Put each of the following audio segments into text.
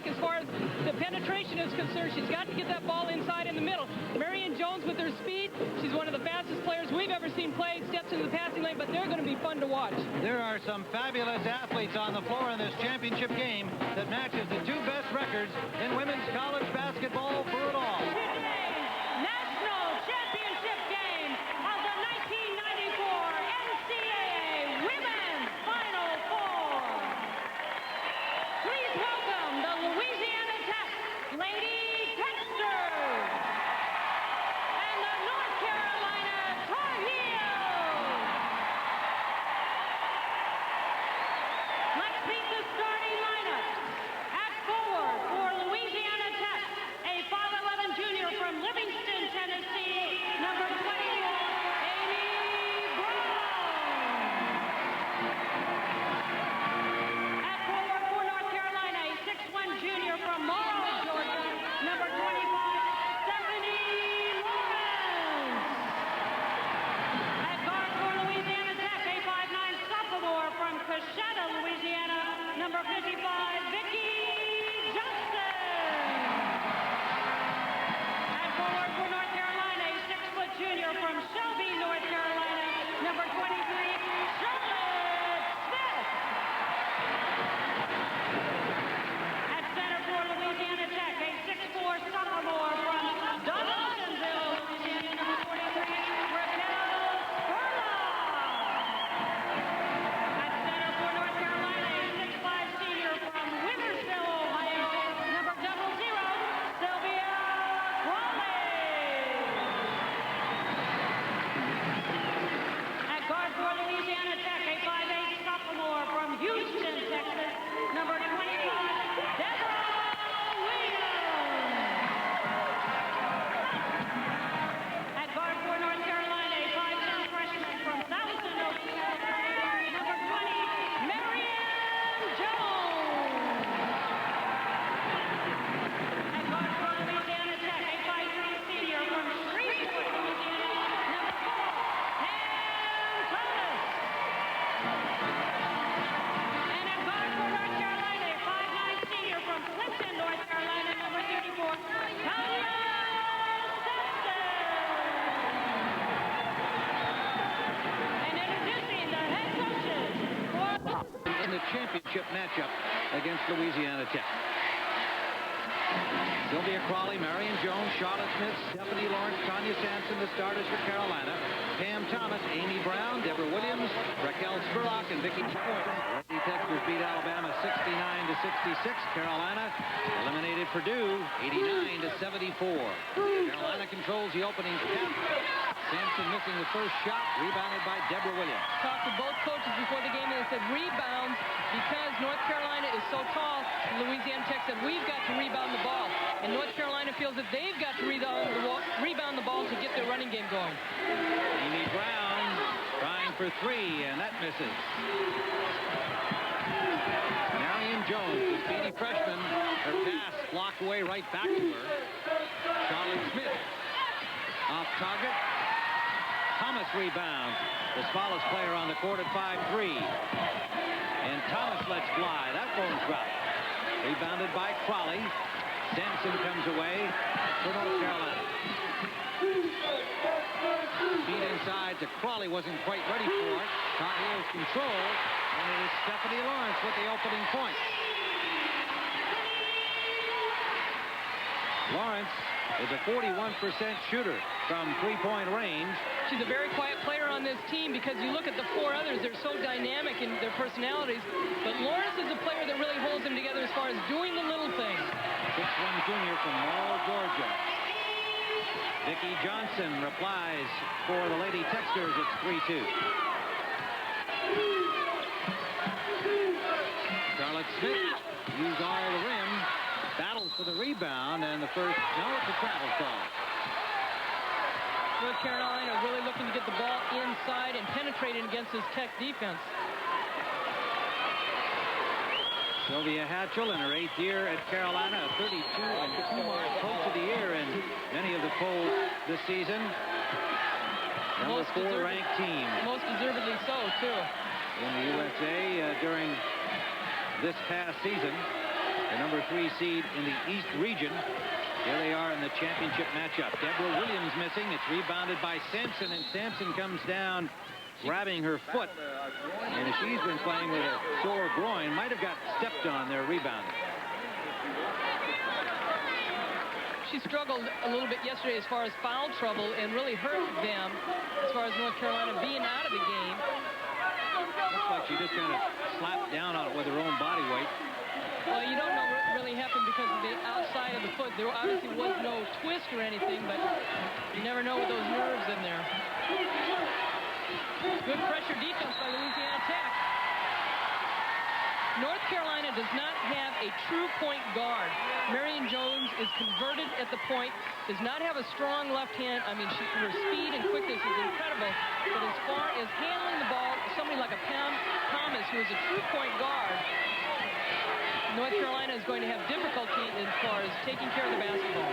LaTech, as far as the penetration is concerned. She's got to get that ball inside in the middle. Marion Jones, with her speed, she's one of the fastest players we've ever seen play. Steps into the passing lane, but they're going to be fun to watch. There are some fabulous athletes on the floor in this championship game that matches the two best records in women's college basketball through it all. Today's national championship game of the 1994 NCAA Women's Final Four. Please welcome the Louisiana Tech Lady Techsters and the North Carolina Tar Heels. Let's meet the starting lineup. At forward for Louisiana Tech, a 5'11" junior from Livingston, Tennessee, number 24, Amy Brown. At forward for North Carolina, a 6'1" junior from Morrow, Georgia, number 25, Stephanie Lawrence. At guard for Louisiana Tech, a 5'9" sophomore from Coshada, Louisiana, number 55, Vicki Johnson. At forward for North Carolina, a 6-foot junior from Shelby, North Carolina, number 23, Charlotte Smith. At center for Louisiana Tech, a 6'4" sophomore from Donaldsonville, Louisiana, number 43, Raquel Spurlock. At center for North Carolina, a 6'5" senior from Wintersville, Ohio, number 00, Sylvia Crawley. At guard for Louisiana Tech, a 5'8" sophomore from Houston, Texas, number 25, Deborah Williams. At guard for North Carolina, a 5'10" freshman from Towson, Oklahoma, number 20, Marion Jones. At guard for Louisiana Tech, a 5'3" senior from Shreveport, Louisiana, number 4, Pam Thomas. And at guard for North Carolina, a 5'9" senior from Clinton, North Carolina, number 34, Tanya Sexton. And introducing the head coaches for In the championship matchup against Louisiana Tech. Sylvia Crawley, Marion Jones, Charlotte Smith, Stephanie Lawrence, Tanya Sampson, the starters for Carolina. Pam Thomas, Amy Brown, Deborah Williams, Raquel Spurlock, and Vicki Johnson. Lady Techsters beat Alabama 69-66. Carolina eliminated Purdue 89-74. Carolina controls the opening half. Sampson missing the first shot, rebounded by Deborah Williams. Talked to both coaches before the game, and they said rebounds because North Carolina is so tall. Louisiana Tech said we've got to rebound the ball, and North Carolina feels that they've got to rebound the ball to get their running game going. Amy Brown trying for three, and that misses. Marion Jones, the speedy freshman, her pass blocked away right back to her. Charlotte Smith off target. Thomas rebounds. The smallest player on the court at 5'3". And Thomas lets fly. That one's dropped. Rebounded by Crawley. Sampson comes away for North Carolina. Feed inside to Crawley, wasn't quite ready for it. Tar Heels control, and it is Stephanie Lawrence with the opening point. Lawrence is a 41% shooter from three-point range. She's a very quiet player on this team because you look at the four others, they're so dynamic in their personalities. But Lawrence is a player that really holds them together as far as doing the little things. 6'1" junior from Morrow, Georgia. Vicki Johnson replies for the Lady Techsters. It's 3-2. Charlotte Smith used all the rim. Battles for the rebound, and the first, no, it's a travel call. North Carolina really looking to get the ball inside and penetrating against this Tech defense. Sylvia Hatchell in her 8th year at Carolina, a 32 and 2-mark coach of the year in many of the polls this season. Number 4 ranked team. Most deservedly so, too. In the USA during this past season. the number 3 seed in the East region. Here they are in the championship matchup. Deborah Williams missing. It's rebounded by Sampson, and Sampson comes down grabbing her foot. And she's been playing with a sore groin. Might have got stepped on there rebounding. She struggled a little bit yesterday as far as foul trouble and really hurt them as far as North Carolina being out of the game. Looks like she just kind of slapped down on it with her own body weight. Well, you don't know what really happened because of the outside of the foot. There obviously was no twist or anything, but you never know with those nerves in there. Good pressure defense by Louisiana Tech. North Carolina does not have a true point guard. Marion Jones is converted at the point, does not have a strong left hand. I mean, her speed and quickness is incredible. But as far as handling the ball, somebody like a Pam Thomas, who is a true point guard, North Carolina is going to have difficulty as far as taking care of the basketball.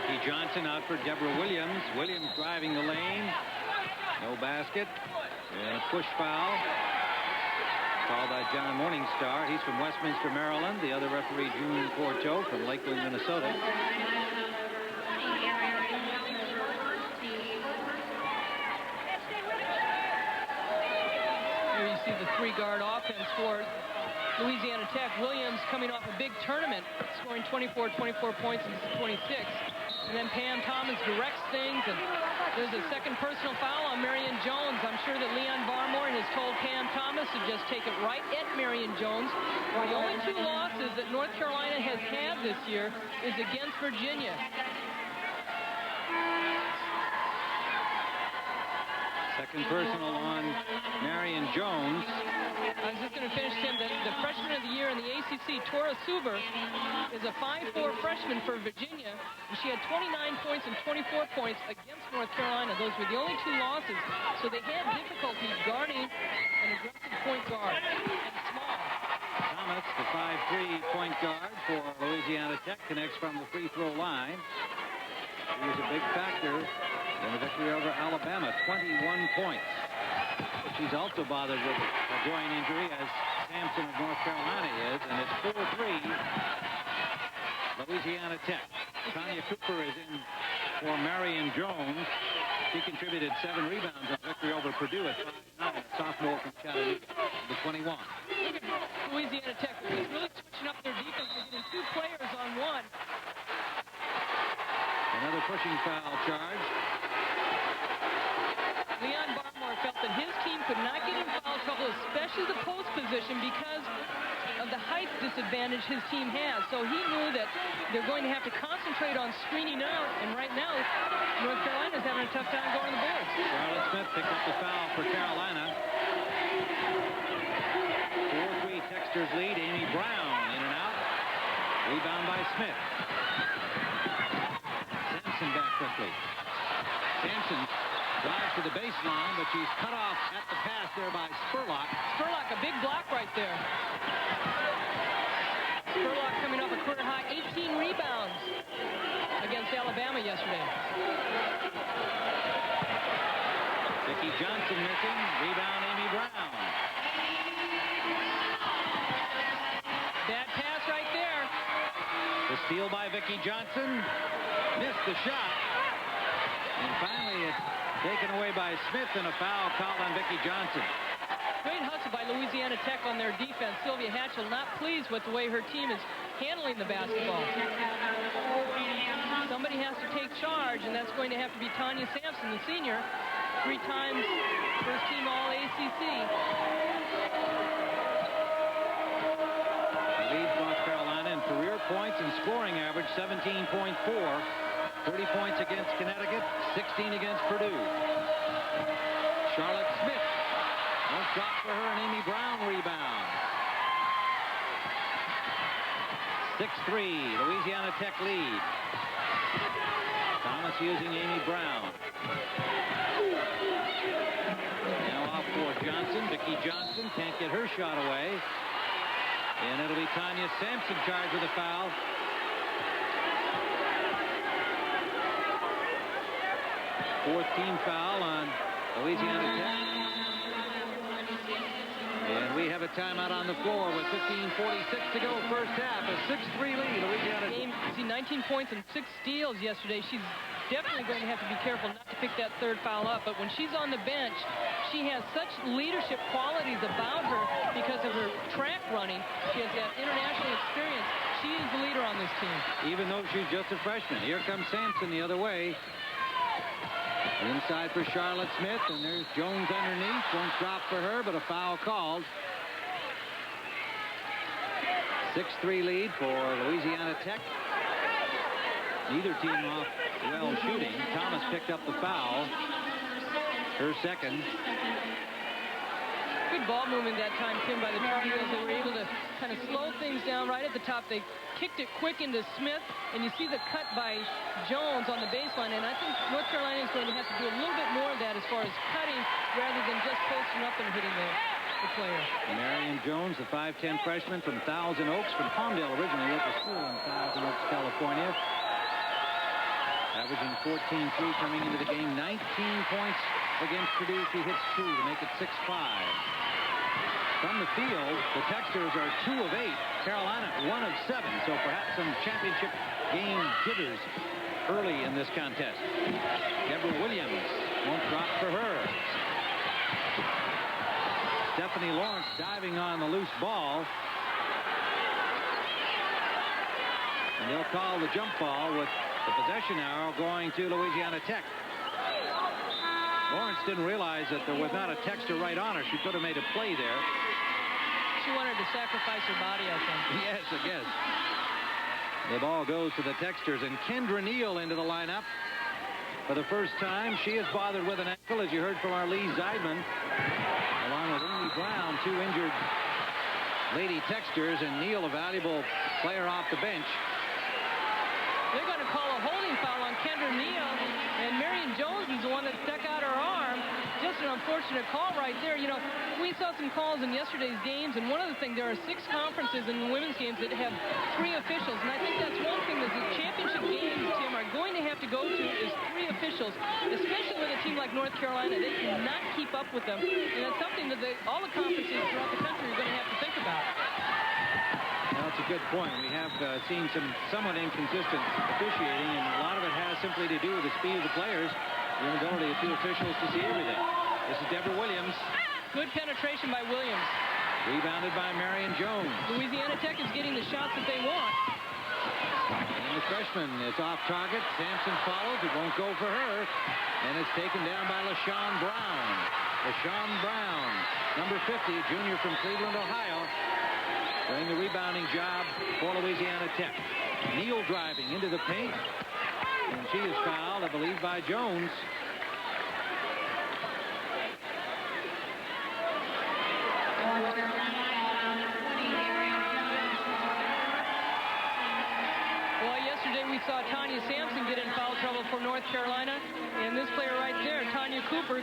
Vicky Johnson out for Deborah Williams. Williams driving the lane. No basket. And a push foul called by John Morningstar. He's from Westminster, Maryland. The other referee, June Corto, from Lakeland, Minnesota. Here you see the 3-guard offense for Louisiana Tech. Williams coming off a big tournament, scoring 24 points in 26. And then Pam Thomas directs things, and there's a second personal foul on Marion Jones. I'm sure that Leon Barmore has told Pam Thomas to just take it right at Marion Jones. The only 2 losses that North Carolina has had this year is against Virginia. Second personal on Marion Jones. I was just going to finish, Tim. The freshman of the year in the ACC, Tora Suber, is a 5'4 freshman for Virginia. And she had 29 points and 24 points against North Carolina. Those were the only 2 losses. So they had difficulty guarding an aggressive point guard. And small. Thomas, the 5'3 point guard for Louisiana Tech, connects from the free throw line. He was a big factor in the victory over Alabama, 21 points. But she's also bothered with a groin injury, as Sampson of North Carolina is, and it's 4-3 Louisiana Tech. Tanya Cooper is in for Marion Jones. She contributed 7 rebounds on victory over Purdue at 5'9", sophomore from Chattanooga, the 21. Look at Louisiana Tech. They're really switching up their defense. They're getting 2 players on 1. Another pushing foul charge. Leon Barmore felt that his team could not get in foul trouble, especially the post position, because of the height disadvantage his team has. So he knew that they're going to have to concentrate on screening out, and right now, North Carolina's having a tough time going to the boards. Charlotte Smith picked up the foul for Carolina. 4-3 Techsters lead. Amy Brown in and out. Rebound by Smith. Sampson back quickly. Sampson drives to the baseline, but she's cut off at the pass there by Spurlock. Spurlock, a big block right there. Spurlock coming off a career high 18 rebounds against Alabama yesterday. Vicky Johnson missing. Rebound, Amy Brown. Bad pass right there. The steal by Vicky Johnson. Missed the shot. And finally it's taken away by Smith, and a foul called on Vicky Johnson. Great hustle by Louisiana Tech on their defense. Sylvia Hatchell not pleased with the way her team is handling the basketball. Somebody has to take charge, and that's going to have to be Tanya Sampson, the senior, 3 times first team All-ACC. Leads North Carolina in career points and scoring average, 17.4. 30 points against Connecticut, 16 against Purdue. Charlotte Smith. No shot for her, and Amy Brown rebound. 6-3, Louisiana Tech lead. Thomas using Amy Brown. Now off for Johnson. Vicky Johnson can't get her shot away. And it'll be Tanya Sampson charged with a foul. Fourth team foul on Louisiana Tech. And we have a timeout on the floor with 15:46 to go, first half. A 6-3 lead, Louisiana. Game, see, 19 points and 6 steals yesterday. She's definitely going to have to be careful not to pick that third foul up. But when she's on the bench, she has such leadership qualities about her because of her track running. She has that international experience. She is the leader on this team. Even though she's just a freshman. Here comes Sampson the other way. Inside for Charlotte Smith, and there's Jones underneath. Won't drop for her, but a foul called. 6-3 lead for Louisiana Tech. Neither team off well shooting. Thomas picked up the foul. Her second. Good ball movement that time, Tim, by the Tar Heels. They were able to kind of slow things down right at the top. They kicked it quick into Smith, and you see the cut by Jones on the baseline. And I think North Carolina is going to have to do a little bit more of that as far as cutting rather than just posting up and hitting the player. Marion Jones, the 5'10 freshman from Thousand Oaks, from Palmdale originally, went to school in Thousand Oaks, California. Averaging 14-3 coming into the game. 19 points against Purdue. She hits 2 to make it 6-5. From the field, the Texters are 2 of 8. Carolina 1 of 7. So perhaps some championship game jitters early in this contest. Deborah Williams won't drop for her. Stephanie Lawrence diving on the loose ball. And they'll call the jump ball with the possession arrow going to Louisiana Tech. Lawrence didn't realize that there was not a Texter right on her. She could have made a play there. She wanted to sacrifice her body, I think. Yes, I guess. The ball goes to the Texters, and Kendra Neal into the lineup for the first time. She is bothered with an ankle, as you heard from our Lee Zeidman, along with Amy Brown, 2 injured Lady Texters, and Neal, a valuable player off the bench. They're going to call a holding foul on Kendra Neal, and Marion Jones is the one that stuck out her arm. Just an unfortunate call right there. You know, we saw some calls in yesterday's games, and one of the things, there are 6 conferences in the women's games that have 3 officials, and I think that's one thing that the championship games, Tim, are going to have to go to is 3 officials, especially with a team like North Carolina. They cannot keep up with them, and that's something that all the conferences throughout the country are going to have to think about. Well, that's a good point. We have seen some somewhat inconsistent officiating, and a lot of it has simply to do with the speed of the players, the inability of 2 officials to see everything. This is Deborah Williams. Good penetration by Williams. Rebounded by Marion Jones. Louisiana Tech is getting the shots that they want. And the freshman is off target. Sampson follows. It won't go for her. And it's taken down by LaShawn Brown. LaShawn Brown, number 50, junior from Cleveland, Ohio, doing the rebounding job for Louisiana Tech. Neal driving into the paint. And she is fouled, I believe, by Jones. Well, yesterday we saw Tanya Sampson get in foul trouble for North Carolina. And this player right there, Tanya Cooper,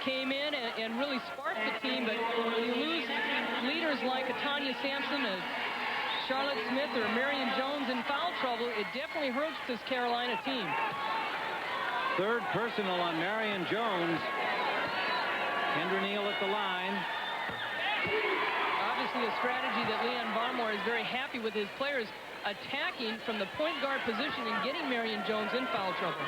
came in and really sparked the team. But when you lose leaders like a Tanya Sampson, a Charlotte Smith, or Marion Jones in foul trouble, it definitely hurts this Carolina team. Third personal on Marion Jones. Kendra Neal at the line. Obviously a strategy that Leon Barmore is very happy with, his players attacking from the point guard position and getting Marion Jones in foul trouble.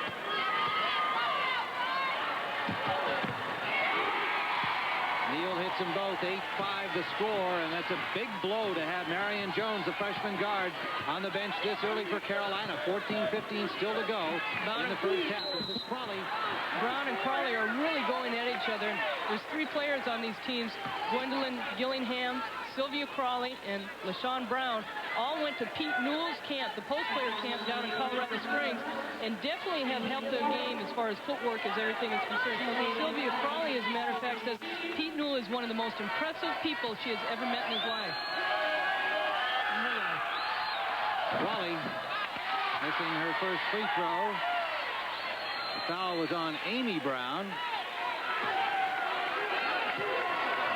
Neal hits them both, 8-5 the score, and that's a big blow to have Marion Jones, the freshman guard, on the bench this early for Carolina. 14-15 still to go in the first half. This is Crawley. Brown and Crawley are really going at each other. There's 3 players on these teams, Gwendolyn Gillingham, Sylvia Crawley, and LaShawn Brown, all went to Pete Newell's camp, the post player camp down in Colorado Springs, and definitely have helped the game as far as footwork as everything is concerned. Sylvia Crawley, as a matter of fact, says Pete Newell is one of the most impressive people she has ever met in his life. Crawley missing her first free throw. The foul was on Amy Brown.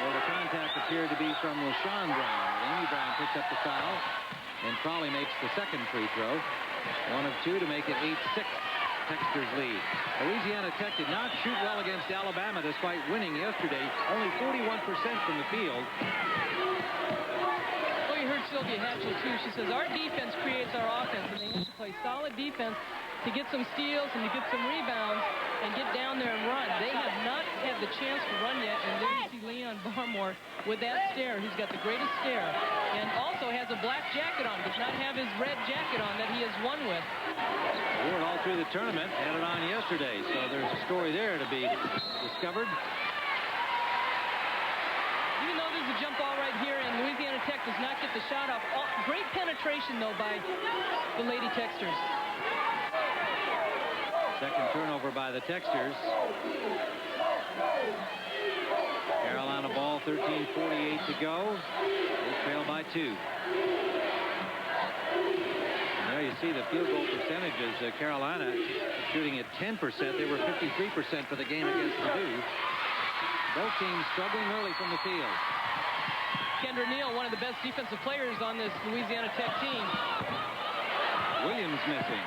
Well, the contact appeared to be from LaShawn Brown. Amy Brown picks up the foul, and Crawley makes the second free throw. 1 of 2 to make it 8-6. Texter's lead. Louisiana Tech did not shoot well against Alabama despite winning yesterday. Only 41% from the field. Well, you heard Sylvia Hatchell, too. She says, our defense creates our offense, and they have to play solid defense to get some steals and to get some rebounds and get down there and run. They have not had the chance to run yet, and there you see Leon Barmore with that stare. He's got the greatest stare, and also has a black jacket on. Does not have his red jacket on that he has won with. Wore it all through the tournament, had it on yesterday, so there's a story there to be discovered. Even though there's a jump ball right here, and Louisiana Tech does not get the shot off. Oh, great penetration, though, by the Lady Texters. Second turnover by the Texters. Carolina ball, 13:48 to go. They trail by 2. And there you see the field goal percentages. Carolina shooting at 10%. They were 53% for the game against Purdue. Both teams struggling early from the field. Kendra Neal, one of the best defensive players on this Louisiana Tech team. Williams missing.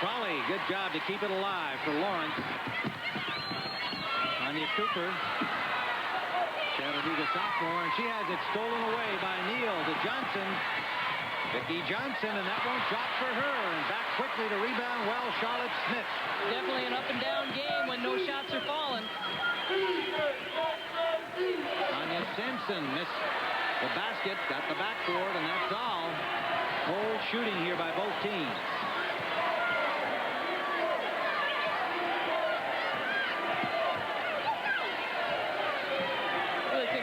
Crawley, good job to keep it alive for Lawrence. Tanya Cooper, Chattanooga sophomore, and she has it stolen away by Neal to Johnson. Vicki Johnson, and that won't drop for her. And back quickly to rebound, well, Charlotte Smith. Definitely an up-and-down game when no shots are falling. Tanya Sampson missed the basket, got the backboard, and that's all. Cold shooting here by both teams.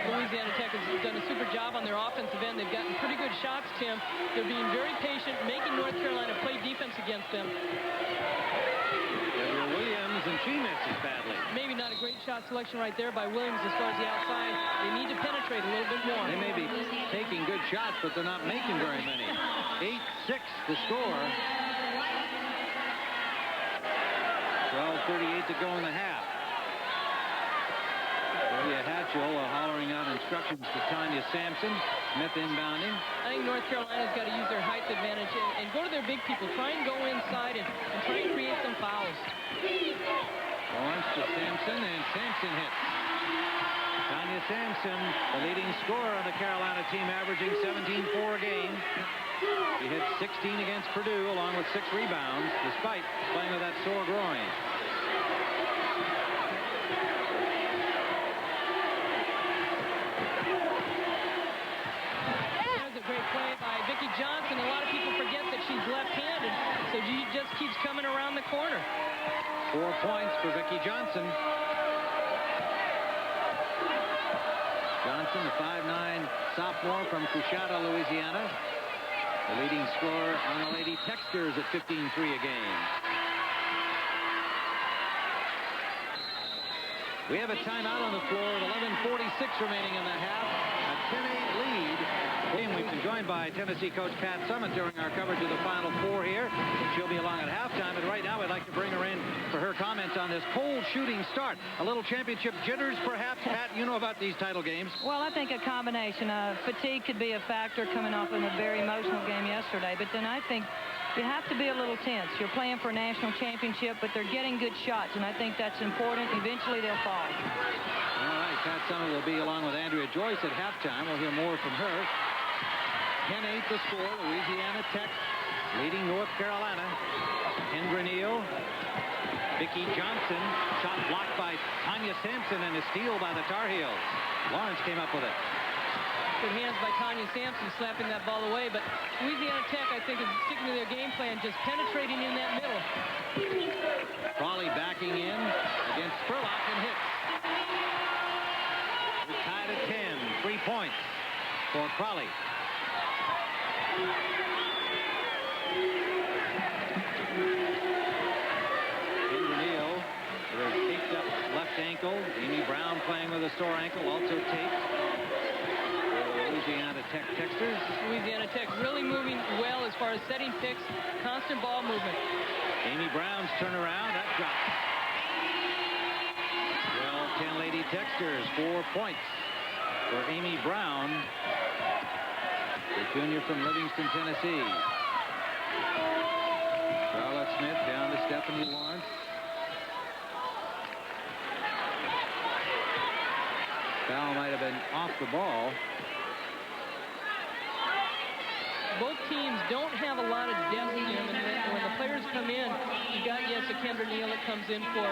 Louisiana Tech has done a super job on their offensive end. They've gotten pretty good shots, Tim. They're being very patient, making North Carolina play defense against them. Deborah Williams, and she misses badly. Maybe not a great shot selection right there by Williams as far as the outside. They need to penetrate a little bit more. They may be taking good shots, but they're not making very many. 8-6 the score. 12:38 to go in the half. Sylvia Hatchell hollering out instructions to Tanya Sampson. Smith inbounding. I think North Carolina's got to use their height advantage and go to their big people. Try and go inside and try and create some fouls. Lawrence to Sampson, and Sampson hits. Tanya Sampson, the leading scorer on the Carolina team, averaging 17-4 a game. She hit 16 against Purdue, along with 6 rebounds, despite playing with that sore groin. Vicki Johnson. A lot of people forget that she's left-handed, so she just keeps coming around the corner. 4 points for Vicki Johnson. Johnson, the 5'9" sophomore from Coushatta, Louisiana. The leading scorer on the Lady Texters at 15-3 a game. We have a timeout on the floor at 11:46 remaining in the half. A 10-8 lead. We've been joined by Tennessee coach Pat Summitt during our coverage of the Final Four here. She'll be along at halftime, but right now I'd like to bring her in for her comments on this cold shooting start. A little championship jitters, perhaps. Pat, you know about these title games. Well, I think a combination of fatigue could be a factor coming off of a very emotional game yesterday, but then I think you have to be a little tense. You're playing for a national championship, but they're getting good shots, and I think that's important. Eventually they'll fall. All right, Pat Summitt will be along with Andrea Joyce at halftime. We'll hear more from her. 10-8 the score. Louisiana Tech leading North Carolina. Kendra Neal. Vicki Johnson. Shot blocked by Tanya Sampson, and a steal by the Tar Heels. Lawrence came up with it. Good hands by Tanya Sampson slapping that ball away, but Louisiana Tech, I think, is sticking to their game plan, just penetrating in that middle. Crawley backing in against Spurlock and hits. We're tied at 10. 3 points for Crawley. Kendra Neal with her taped up left ankle. Amy Brown playing with a sore ankle, also taped. Louisiana Tech Texters. Louisiana Tech really moving well as far as setting picks, constant ball movement. Amy Brown's turnaround, that drops. Well, 10 Lady Texters, 4 points for Amy Brown, the junior from Livingston, Tennessee. Charlotte Smith down to Stephanie Lawrence. Foul might have been off the ball. Both teams don't have a lot of depth in them, and when the players come in, you've got, yes, a Kendra Neal that comes in for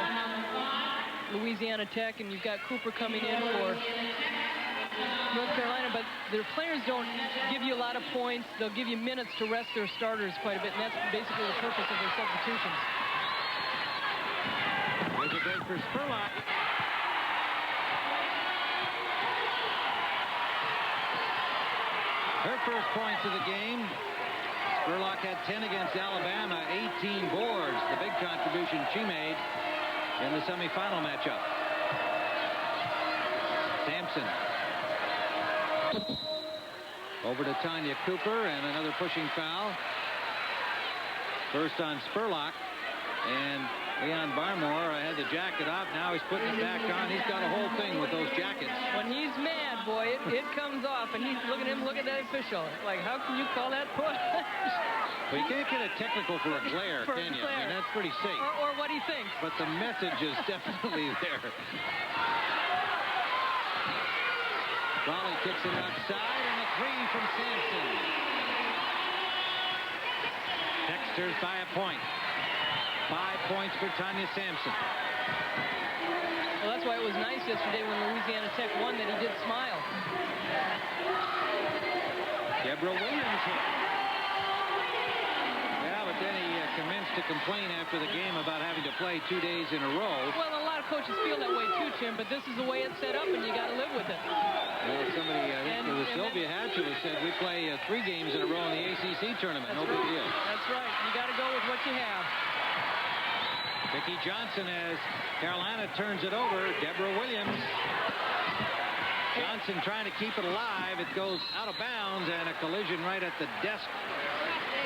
Louisiana Tech, and you've got Cooper coming in for North Carolina, but their players don't give you a lot of points. They'll give you minutes to rest their starters quite a bit, and that's basically the purpose of their substitutions. There's a break for Spurlock. Her first points of the game. Spurlock had 10 against Alabama, 18 boards. The big contribution she made in the semifinal matchup. Sampson. Over to Tanya Cooper, and another pushing foul. First on Spurlock. And Leon Barmore had the jacket off. Now he's putting it back on. He's got a whole thing with those jackets. When he's mad, boy, it comes off. And he's looking at him, look at that official. Like, how can you call that push? Well, you can't get a technical for a glare, can you? I mean, that's pretty safe. Or what he thinks. But the message is definitely there. Raleigh kicks it outside, and a three from Sampson. Texters by a point. 5 points for Tanya Sampson. Well, that's why it was nice yesterday when Louisiana Tech won that he did smile. Deborah Williams hit. Yeah, but then he commenced to complain after the game about having to play 2 days in a row. Well, a lot of coaches feel that way too, Tim, but this is the way it's set up, and you got to live with it. Well, somebody, I think it was Sylvia Hatcher, who said we play 3 games in a row in the ACC tournament. No big deal. That's right. You got to go with what you have. Vicki Johnson as Carolina turns it over. Deborah Williams. Johnson trying to keep it alive. It goes out of bounds, and a collision right at the desk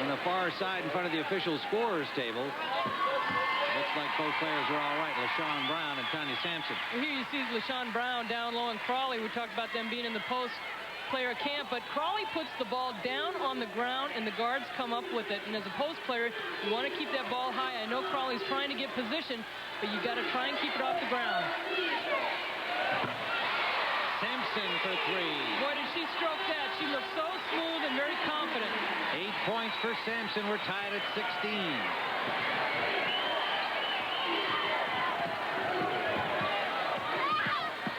on the far side in front of the official scorers table. Looks like both players are all right, LaShawn Brown and Tanya Sampson. Well, here you see LaShawn Brown down low, and Crawley. We talked about them being in the post player camp, but Crawley puts the ball down on the ground, and the guards come up with it. And as a post player, you want to keep that ball high. I know Crawley's trying to get position, but you got to try and keep it off the ground. Sampson for 3. Boy, did she stroke that. She looked so smooth and very confident. 8 points for Sampson. We're tied at 16.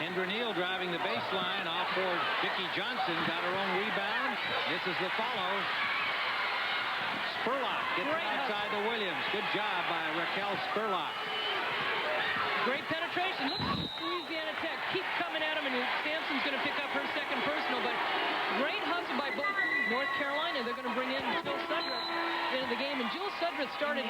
Kendra Neal driving the baseline off for Vicki Johnson. Got her own rebound. This is the follow. Spurlock gets it outside the Williams. Good job by Raquel Spurlock. Great penetration. Look, Louisiana Tech keep coming at him, and Sampson's going to pick up her second personal, but great hustle by both North Carolina. They're going to bring in Jill Sudruth into the game, and Jill Sudruth started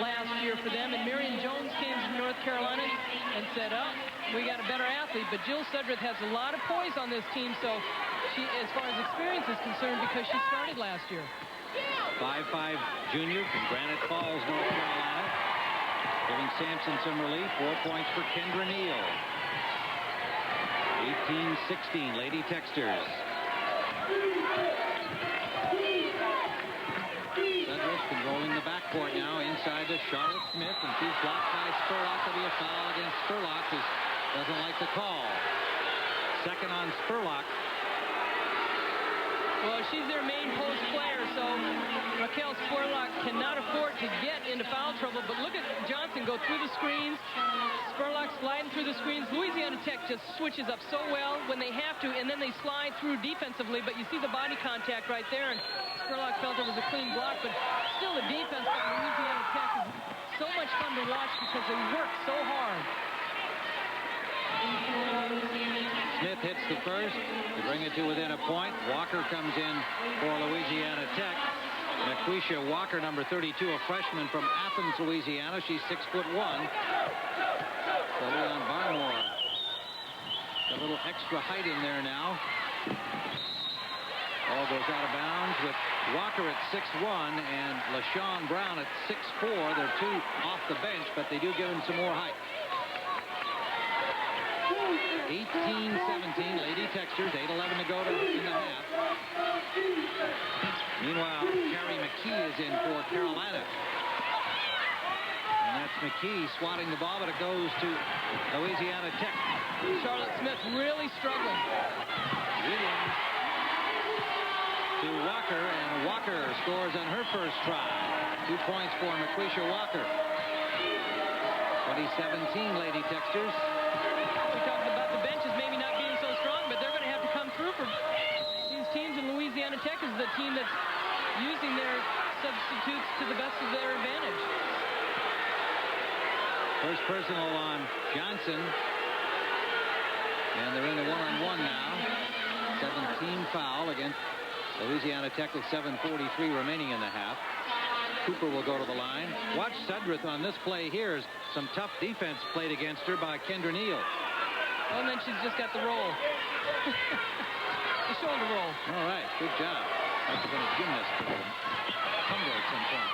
last year for them, and Marion Jones came from North Carolina and said, oh, we got a better athlete, but Jill Sudruth has a lot of poise on this team, so she, as far as experience is concerned, because she started last year. 5'5" junior from Granite Falls, North Carolina. Giving Sampson some relief. 4 points for Kendra Neal. 18-16, Lady Texters. Sudruth controlling the backcourt now inside to Charlotte Smith, and she's blocked by Spurlock. There'll be a foul against Spurlock, who doesn't like the call. Second on Spurlock. Well, she's their main post player, so Raquel Spurlock cannot afford to get into foul trouble. But look at Johnson go through the screens. Spurlock sliding through the screens. Louisiana Tech just switches up so well when they have to, and then they slide through defensively. But you see the body contact right there, and Spurlock felt it was a clean block. But still, the defense of Louisiana Tech is so much fun to watch because they work so hard. Smith hits the first to bring it to within a point. Walker comes in for Louisiana Tech. Naquisha Walker, number 32, a freshman from Athens, Louisiana. She's 6'1". So Leon Barmore, a little extra height in there now. Ball goes out of bounds with Walker at 6'1" and LaShawn Brown at 6'4". They're two off the bench, but they do give him some more height. 18-17, Lady Texters, 8:11 to go in the half. Meanwhile, Carrie McKee is in for Carolina. McKee swatting the ball, but it goes to Louisiana Tech. Charlotte Smith really struggling. Williams to Walker, and Walker scores on her first try. 2 points for McQuisha Walker. 2017 Lady Techsters. We talked about the benches maybe not being so strong, but they're going to have to come through for these teams. And Louisiana Tech is the team that's using their substitutes to the best of their advantage. First personal on Johnson. And they're in a one-on-one now. 17 foul against Louisiana Tech with 7:43 remaining in the half. Cooper will go to the line. Watch Sudrith on this play here. Is some tough defense played against her by Kendra Neal. Well, and then she's just got the roll. The shoulder roll. All right, good job. Like been a gymnast. Humble at some point.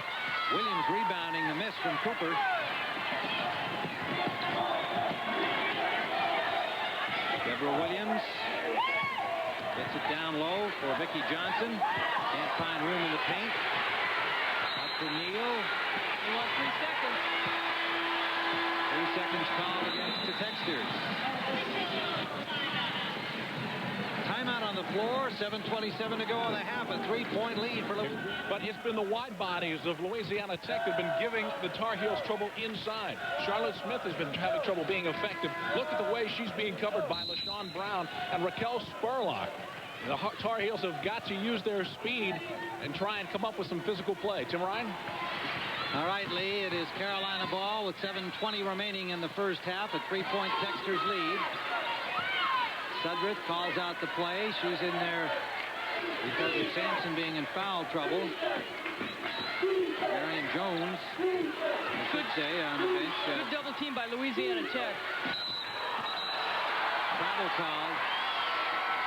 Williams rebounding the miss from Cooper. Deborah Williams gets it down low for Vicki Johnson. Can't find room in the paint. Up to Neal. He wants 3 seconds. 3 seconds called against the Techsters. Timeout on the floor. 7:27 to go in the half. A 3-point lead for Louisiana. But it's been the wide bodies of Louisiana Tech that have been giving the Tar Heels trouble inside. Charlotte Smith has been having trouble being effective. Look at the way she's being covered by LaShawn Brown and Raquel Spurlock. The Tar Heels have got to use their speed and try and come up with some physical play. Tim Ryan? All right, Lee, it is Carolina ball with 7:20 remaining in the first half. A 3-point Techsters lead. Sudrith calls out the play. She's in there because of Sampson being in foul trouble. Marion Jones, I should say, on the bench. Good double team by Louisiana Tech. Travel call.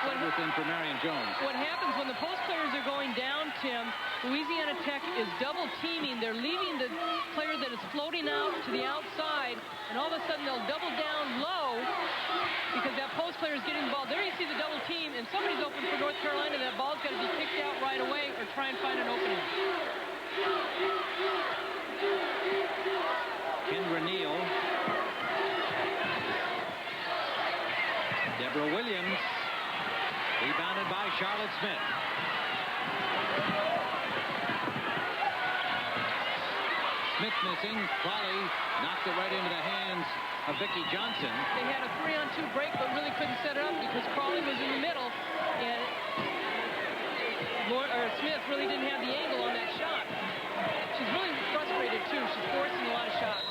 Sudrith in for Marion Jones. What happens when the post players are going down, Tim, Louisiana Tech is double teaming. They're leaving the player that is floating out to the outside, and all of a sudden they'll double down low because that post player is getting the ball. There you see the double team, and somebody's open for North Carolina. That ball's got to be kicked out right away or try and find an opening. Kendra Neal. Deborah Williams. Rebounded by Charlotte Smith. Smith missing. Crawley knocked it right into the hands of Vicki Johnson. They had a 3-on-2 break, but really couldn't set it up because Crawley was in the middle, and Smith really didn't have the angle on that shot. She's really frustrated, too. She's forcing a lot of shots.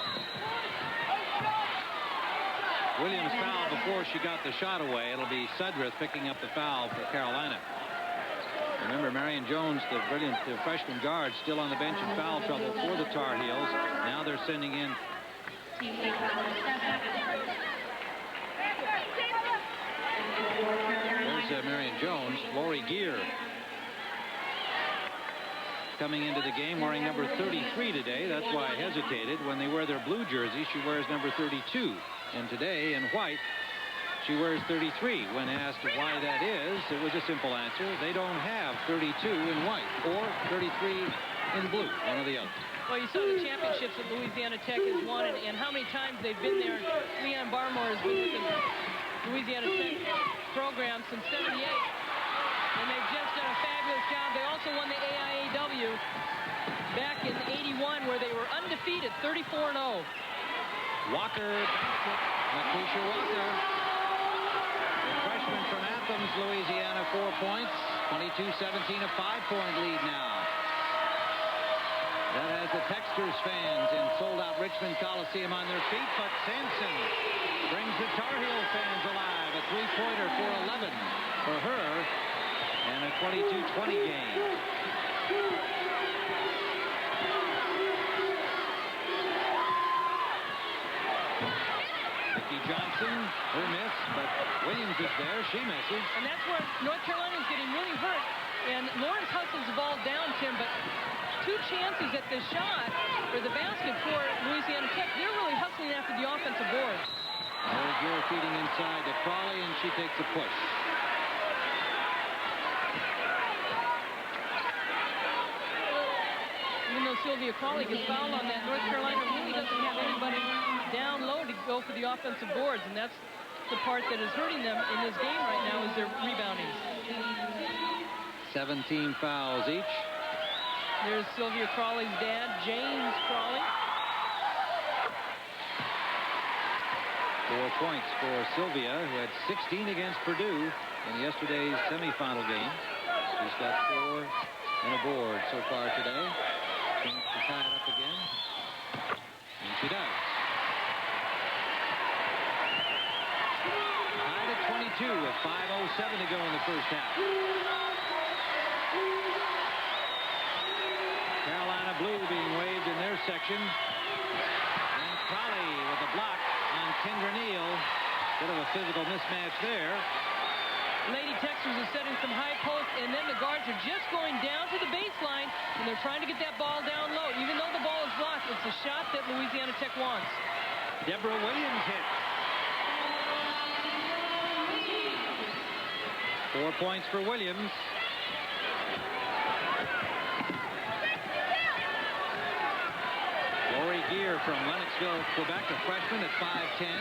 Williams fouled before she got the shot away. It'll be Sudrith picking up the foul for Carolina. Remember, Marion Jones, the brilliant freshman guard, still on the bench in foul trouble for the Tar Heels. Now they're sending in there's Marion Jones. Lori Gear coming into the game wearing number 33 today. That's why I hesitated. When they wear their blue jersey, she wears number 32. And today, in white, she wears 33. When asked why that is, it was a simple answer. They don't have 32 in white or 33 in blue, one or the other. Well, you saw the championships that Louisiana Tech has won and how many times they've been there. Leon Barmore has been with the Louisiana Tech program since '78. And they've just done a fabulous job. They also won the AIAW back in '81 where they were undefeated, 34-0. Walker, McQuisha Walker, the freshman from Athens, Louisiana, 4 points. 22-17, a 5-point lead now. That has the Techsters fans in sold-out Richmond Coliseum on their feet, but Sampson brings the Tar Heel fans alive. A 3-pointer for 11 for her, and a 22-20 game. Johnson, her miss, but Williams is there. She misses. And that's where North Carolina is getting really hurt. And Lawrence hustles the ball down, Tim, but 2 chances at the shot or the basket for Louisiana Tech. They're really hustling after the offensive board. There's Gear feeding inside to Crawley, and she takes a push. Even though Sylvia Crawley gets fouled on that. North Carolina really doesn't have anybody down low to go for the offensive boards, and that's the part that is hurting them in this game right now is their rebounding. 17 fouls each. There's Sylvia Crawley's dad, James Crawley. 4 points for Sylvia, who had 16 against Purdue in yesterday's semifinal game. She's got 4 and a board so far today. Chance to tie it up again. And she does. Tied at 22 with 5:07 to go in the first half. Carolina blue being waved in their section. And Crawley with a block on Kendra Neal. Bit of a physical mismatch there. Lady Texas is setting some high posts, and then the guards are just going down to the baseline, and they're trying to get that ball down low. Even though the ball is blocked, it's a shot that Louisiana Tech wants. Deborah Williams hits. 4 points for Williams. Lori Gear from Lennoxville, Quebec, a freshman at 5'10".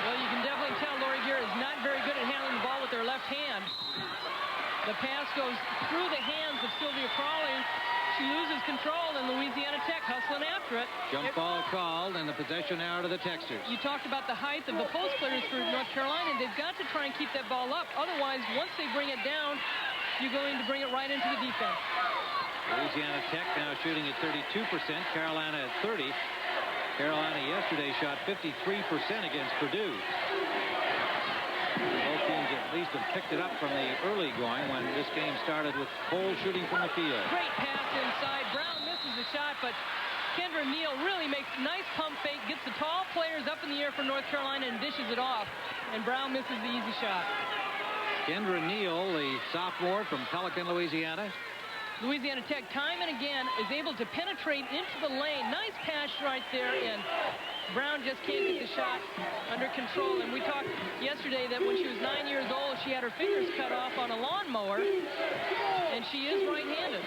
Well, you can definitely tell Lori Gear is not very good at handling the ball with her left hand. The pass goes through the hands of Sylvia Crawley. She loses control, and Louisiana Tech hustling after it. Jump ball called, and the possession now to the Texters. You talked about the height of the post players for North Carolina. They've got to try and keep that ball up. Otherwise, once they bring it down, you're going to bring it right into the defense. Louisiana Tech now shooting at 32%. Carolina at 30%. Carolina yesterday shot 53% against Purdue. Both teams at least have picked it up from the early going when this game started with Cole shooting from the field. Great pass inside. Brown misses the shot, but Kendra Neal really makes a nice pump fake, gets the tall players up in the air for North Carolina and dishes it off. And Brown misses the easy shot. Kendra Neal, the sophomore from Pelican, Louisiana. Louisiana Tech time and again is able to penetrate into the lane. Nice pass right there, and Brown just can't get the shot under control. And we talked yesterday that when she was 9 years old, she had her fingers cut off on a lawnmower, and she is right-handed.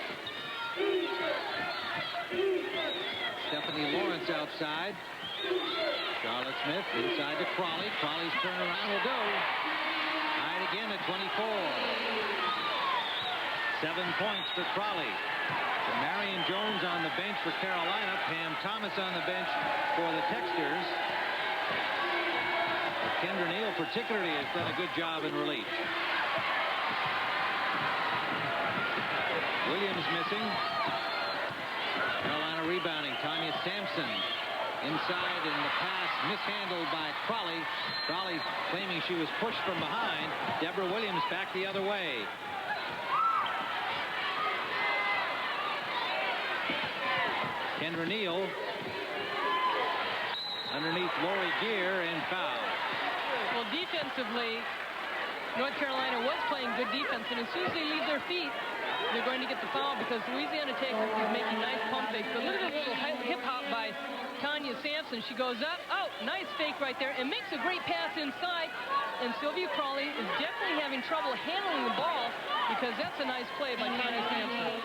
Stephanie Lawrence outside. Charlotte Smith inside to Crawley. Crawley's turnaround will go. Tied again at 24. 7 points for Crawley. Marion Jones on the bench for Carolina. Pam Thomas on the bench for the Texters. Kendra Neal particularly has done a good job in relief. Williams missing. Carolina rebounding. Tanya Sampson inside, and the pass mishandled by Crawley. Crawley claiming she was pushed from behind. Deborah Williams back the other way. Kendra Neal underneath Lori Gear and foul. Well, defensively, North Carolina was playing good defense, and as soon as they leave their feet, they're going to get the foul because Louisiana Tech is making nice pump fakes. But look at the little hip hop by Tanya Sampson. She goes up, oh, nice fake right there, and makes a great pass inside. And Sylvia Crawley is definitely having trouble handling the ball because that's a nice play by Tanya Sampson.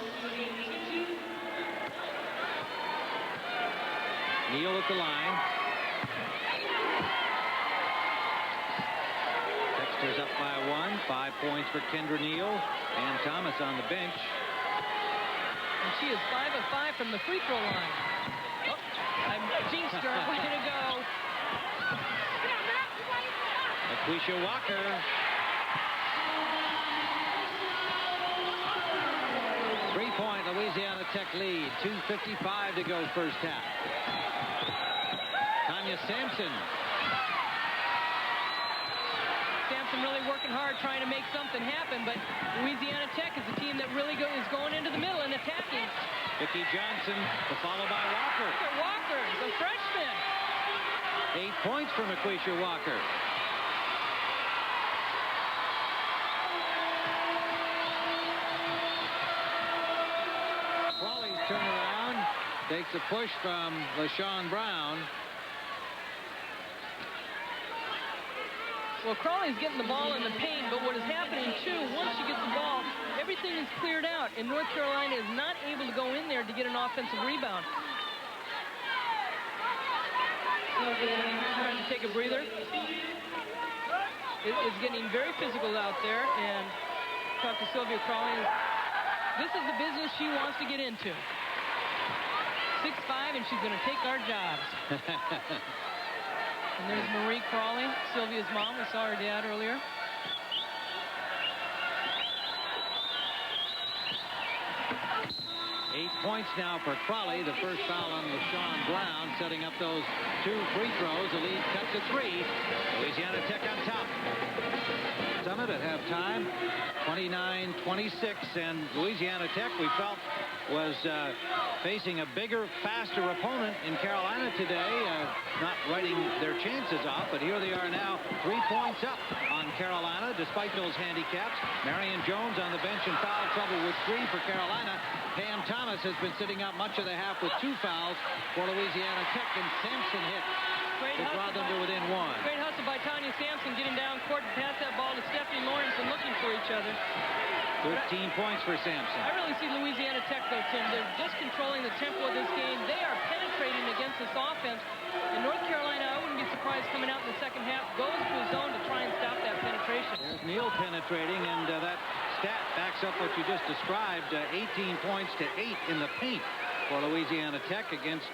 Neal at the line. Texters up by 1. 5 points for Kendra Neal. And Thomas on the bench. And she is 5 of 5 from the free throw line. Oh, I jinxed her. Way to go. Laquisha Walker. Three-point Louisiana Tech lead. 2:55 to go first half. Tanya Sampson. Sampson really working hard trying to make something happen, but Louisiana Tech is a team that really is going into the middle and attacking. Vicki Johnson to follow by Walker. Walker, the freshman. 8 points for Laquisha Walker. Crawley's turnaround takes a push from LaShawn Brown. Well, Crawley's getting the ball in the paint, but what is happening, too, once she gets the ball, everything is cleared out, and North Carolina is not able to go in there to get an offensive rebound. Trying to take a breather. It's getting very physical out there, and talk to Sylvia Crawley. This is the business she wants to get into. 6'5", and she's going to take our jobs. And there's Marie Crawley, Sylvia's mom. We saw her dad earlier. Eight points now for Crawley. The first foul on LaShawn Brown, setting up those 2 free throws. The lead cut to 3. Louisiana Tech on top. Summit at halftime, 29-26, and Louisiana Tech, we felt, was facing a bigger, faster opponent in Carolina today, not writing their chances off, but here they are now, 3 points up on Carolina, despite those handicaps. Marion Jones on the bench in foul trouble with 3 for Carolina. Pam Thomas has been sitting out much of the half with 2 fouls for Louisiana Tech, and Sampson hit to draw them to within 1. Great hustle by Tanya Sampson, getting down court to pass that ball to Stephanie Lawrence and looking for each other. 13 points for Sampson. I really see Louisiana Tech, though, Tim. They're just controlling the tempo of this game. They are penetrating against this offense. And North Carolina, I wouldn't be surprised coming out in the second half, goes to a zone to try and stop that penetration. There's Neal penetrating, and that stat backs up what you just described. 18 points to 8 in the paint for Louisiana Tech against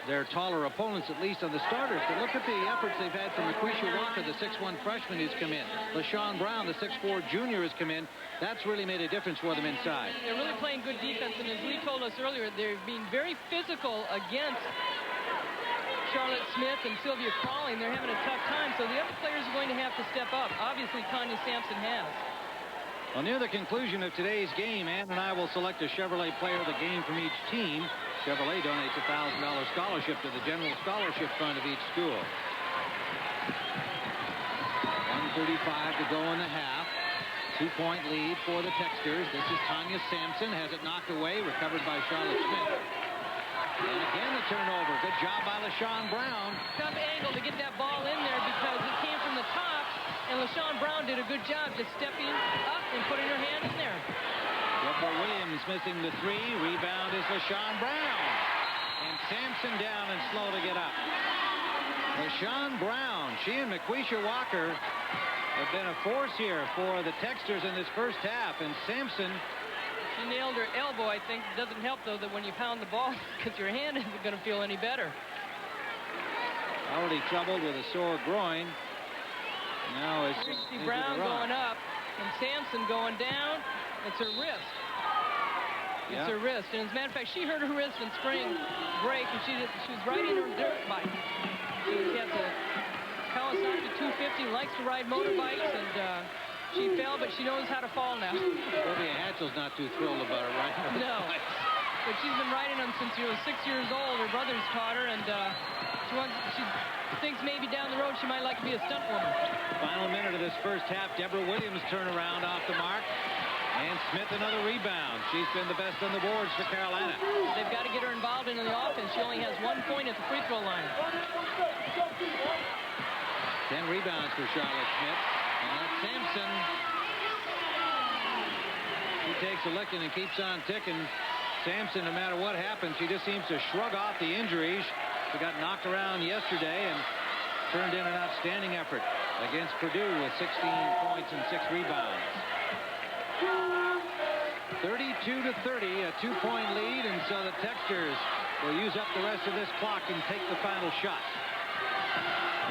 their taller opponents, at least on the starters. But look at the efforts they've had from Laquisha Walker, the 6'1" freshman who's come in. LaShawn Brown, the 6'4" junior, has come in. That's really made a difference for them inside. They're really playing good defense, and as Lee told us earlier, they're being very physical against Charlotte Smith and Sylvia Crawley, and they're having a tough time. So the other players are going to have to step up. Obviously, Tanya Sampson has. Well, near the conclusion of today's game, Ann and I will select a Chevrolet player of the game from each team. Chevrolet donates a $1,000 scholarship to the general scholarship fund of each school. 1:35 to go in the half. 2-point lead for the Techsters. This is Tanya Sampson. Has it knocked away. Recovered by Charlotte Smith. And again the turnover. Good job by LaShawn Brown. Tough angle to get that ball in there because it came from the top. And LaShawn Brown did a good job just stepping up and putting her hand in there. Deborah Williams missing the 3. Rebound is LaShawn Brown. And Sampson down and slow to get up. LaShawn Brown, she and McQuisha Walker have been a force here for the Techsters in this first half. And Sampson, she nailed her elbow, I think. It doesn't help, though, that when you pound the ball, because your hand isn't going to feel any better. already troubled with a sore groin. Now it's Brown going up and Sampson going down. It's her wrist. It's her wrist. And as a matter of fact, she hurt her wrist in spring break, and she was riding her dirt bike. She has a Kawasaki 250, likes to ride motorbikes, and she fell, but she knows how to fall now. Sylvia Hatchell's not too thrilled about it, right? No. But she's been riding them since she was 6 years old. Her brother's taught her, and she thinks maybe down the road she might like to be a stunt woman. Final minute of this first half. Deborah Williams turnaround off the mark. And Smith another rebound. She's been the best on the boards for Carolina. They've got to get her involved in the offense. She only has 1 point at the free throw line. 10 rebounds for Charlotte Smith. And that's Sampson. She takes a licking and keeps on ticking. Sampson, no matter what happens, she just seems to shrug off the injuries. She got knocked around yesterday and turned in an outstanding effort against Purdue with 16 points and 6 rebounds. 32-30, a 2-point lead, and so the Techsters will use up the rest of this clock and take the final shot.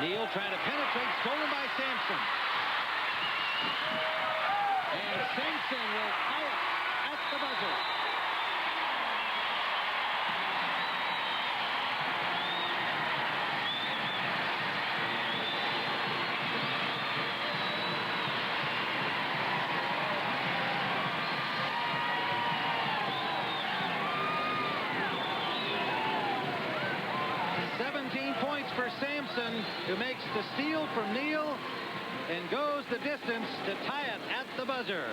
Neal trying to penetrate, stolen by Sampson. And Sampson will tie it at the buzzer. For Sampson, who makes the steal from Neal and goes the distance to tie it at the buzzer.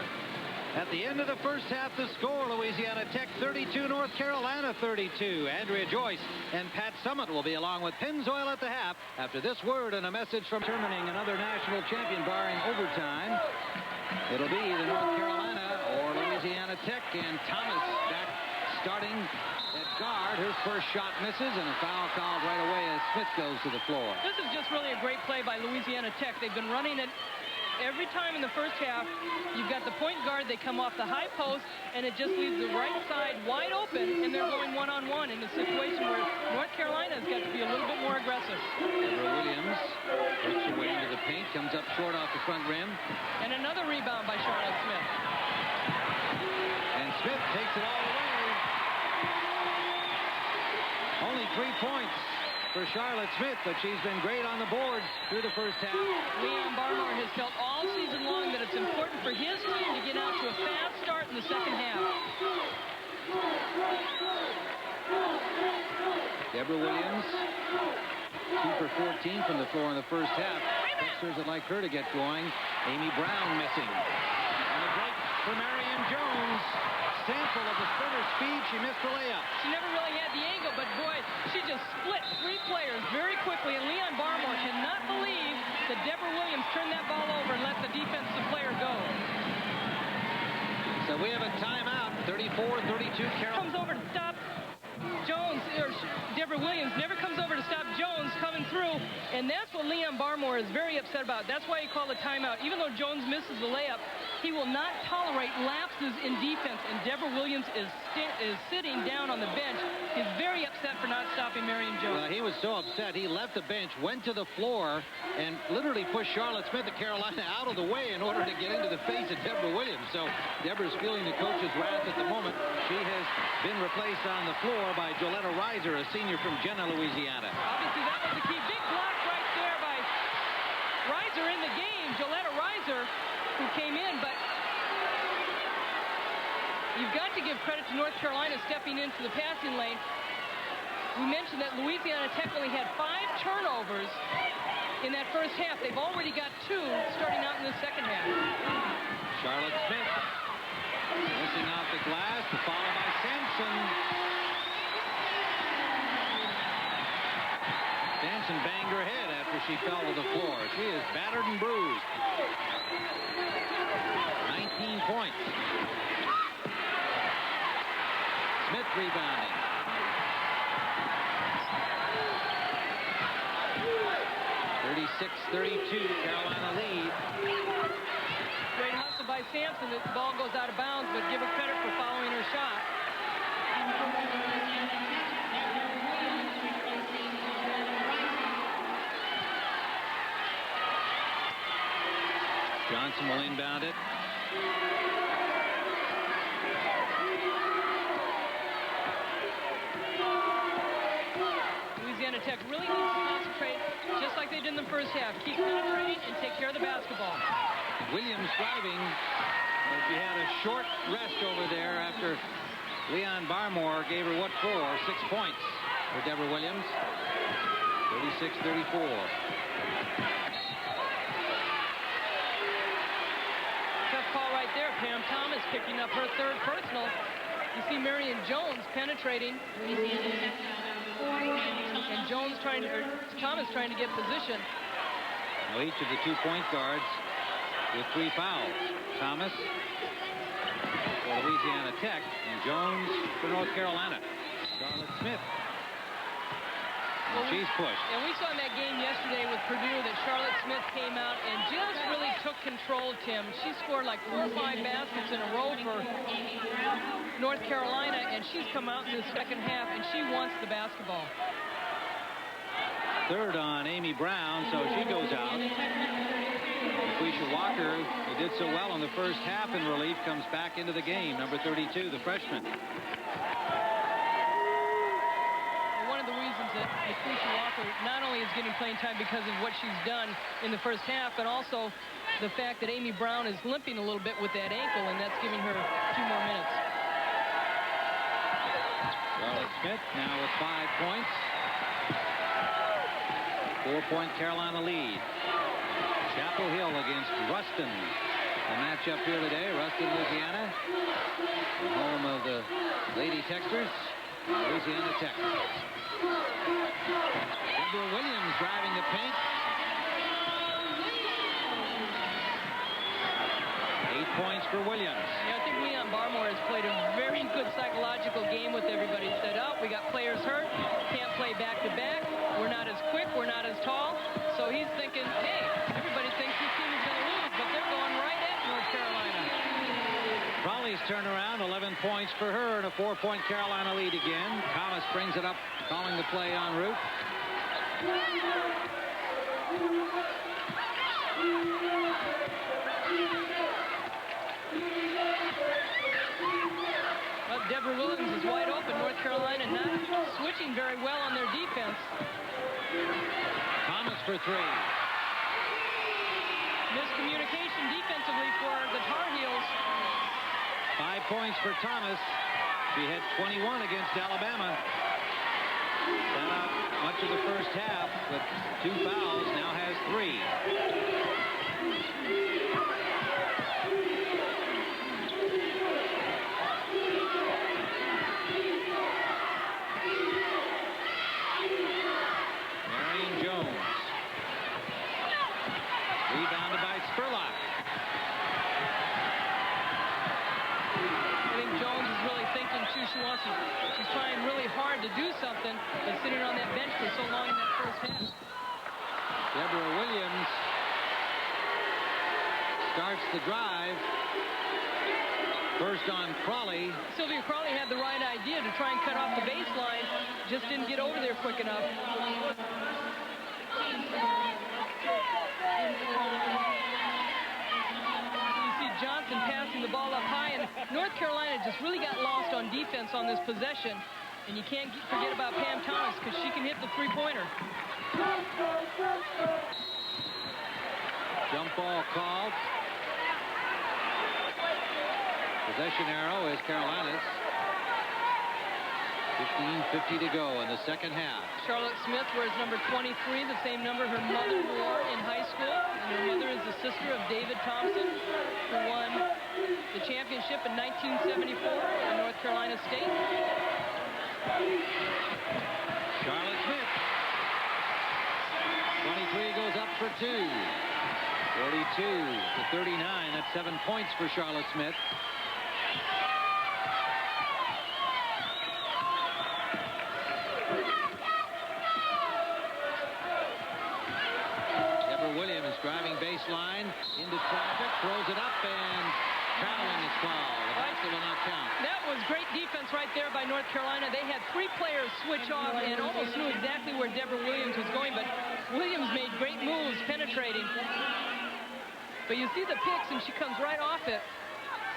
At the end of the first half, the score, Louisiana Tech 32, North Carolina 32. Andrea Joyce and Pat Summitt will be along with Pennzoil at the half after this word and a message from determining another national champion barring overtime. It'll be the North Carolina or Louisiana Tech, and Thomas back starting at guard. Her first shot misses, and a foul called right away as Smith goes to the floor. This is just really a great play by Louisiana Tech. They've been running it every time in the first half. You've got the point guard. They come off the high post, and it just leaves the right side wide open, and they're going one-on-one in a situation where North Carolina has got to be a little bit more aggressive. Deborah Williams works her way into the paint, comes up short off the front rim. And another rebound by Charlotte Smith. And Smith takes it all away. Only 3 points for Charlotte Smith, but she's been great on the boards through the first half. Leon Barmore has felt all season long that it's important for his team to get out to a fast start in the second half. Deborah Williams, 2 for 14 from the floor in the first half. Texters would like her to get going. Amy Brown missing. On the break for Marion Jones. Sample of the sprinter speed. She missed the layup. She never really had the angle, but boy, she just split 3 players very quickly, and Leon Barmore cannot believe that Deborah Williams turned that ball over and let the defensive player go. So we have a timeout. 34-32 Carroll. Comes over to stop Jones, or Deborah Williams never comes over to stop Jones coming through, and that's what Leon Barmore is very upset about. That's why he called a timeout. Even though Jones misses the layup, he will not tolerate lapses in defense, and Deborah Williams is sitting down on the bench. He's very upset for not stopping Marion Jones. Well, he was so upset, he left the bench, went to the floor, and literally pushed Charlotte Smith of Carolina out of the way in order to get into the face of Deborah Williams. So Deborah's feeling the coach's wrath at the moment. She has been replaced on the floor by Joletta Reiser, a senior from Jena, Louisiana. Obviously, that was the key. Big block right there by Reiser in the game. Joletta Reiser, who came in, but you've got to give credit to North Carolina stepping into the passing lane. We mentioned that Louisiana Tech only had 5 turnovers in that first half. They've already got 2 starting out in the second half. Charlotte Smith missing off the glass, followed by Sampson. Sampson banged her head after she fell to the floor. She is battered and bruised. 19 points. Smith rebounding. 36-32, Carolina lead. Great hustle by Sampson. The ball goes out of bounds, but give her credit for following her shot. Johnson will inbound it. Louisiana Tech really needs to concentrate just like they did in the first half. Keep penetrating and take care of the basketball. Williams driving. She had a short rest over there after Leon Barmore gave her what for? 6 points for Deborah Williams. 36-34. Tough call right there. Pam Thomas picking up her 3rd personal. You see Marion Jones penetrating. And Jones Thomas trying to get position. Now each of the 2 point guards with 3 fouls. Thomas for Louisiana Tech and Jones for North Carolina. Charlotte Smith. And she's pushed. And we saw in that game yesterday with Purdue that Charlotte Smith came out and just really took control, Tim. She scored like 4 or 5 baskets in a row for North Carolina, and she's come out in the second half, and she wants the basketball. 3rd on Amy Brown, so she goes out. Quisha Walker, who did so well in the first half in relief, comes back into the game. Number 32, the freshman. One of the reasons that Quisha Walker not only is getting playing time because of what she's done in the first half, but also the fact that Amy Brown is limping a little bit with that ankle, and that's giving her a few more minutes. Charlotte Smith now with 5 points. 4-point Carolina lead. Chapel Hill against Ruston. The matchup here today, Ruston, Louisiana, the home of the Lady Texters, Louisiana Tech. Deborah Williams driving the paint. 8 points for Williams. Yeah, I think Leon Barmore has played a very good psychological game with everybody. He said, oh, we got players hurt, can't play back-to-back, we're not as quick, we're not as tall. So he's thinking, hey, everybody thinks this team is going to lose, but they're going right at North Carolina. Crawley's turnaround, 11 points for her, and a 4-point Carolina lead again. Thomas brings it up, calling the play en route. Well, Deborah Williams is wide open. North Carolina not switching very well on their defense. Thomas for three. Miscommunication defensively for the Tar Heels. 5 points for Thomas. She had 21 against Alabama. Sat out much of the first half with 2 fouls. Now has 3. Marion Jones. Rebounded by Spurlock. I think Jones is really thinking, too, she's trying really hard to do something, but sitting on that bench for so long in that first half. Deborah Williams starts the drive. First on Crawley. Sylvia Crawley had the right idea to try and cut off the baseline, just didn't get over there quick enough. Johnson passing the ball up high, and North Carolina just really got lost on defense on this possession. And you can't forget about Pam Thomas because she can hit the three-pointer. Jump ball called. Possession arrow is Carolina's. 15:50 to go in the second half. Charlotte Smith wears number 23, the same number her mother wore in high school. And her mother is the sister of David Thompson, who won the championship in 1974 at North Carolina State. Charlotte Smith. 23 goes up for 2. 42-39. That's 7 points for Charlotte Smith. Williams driving baseline into traffic, throws it up, and traveling is called. The basket will not count. That was great defense right there by North Carolina. They had 3 players switch off and almost knew exactly where Deborah Williams was going, but Williams made great moves penetrating. But you see the picks, and she comes right off it.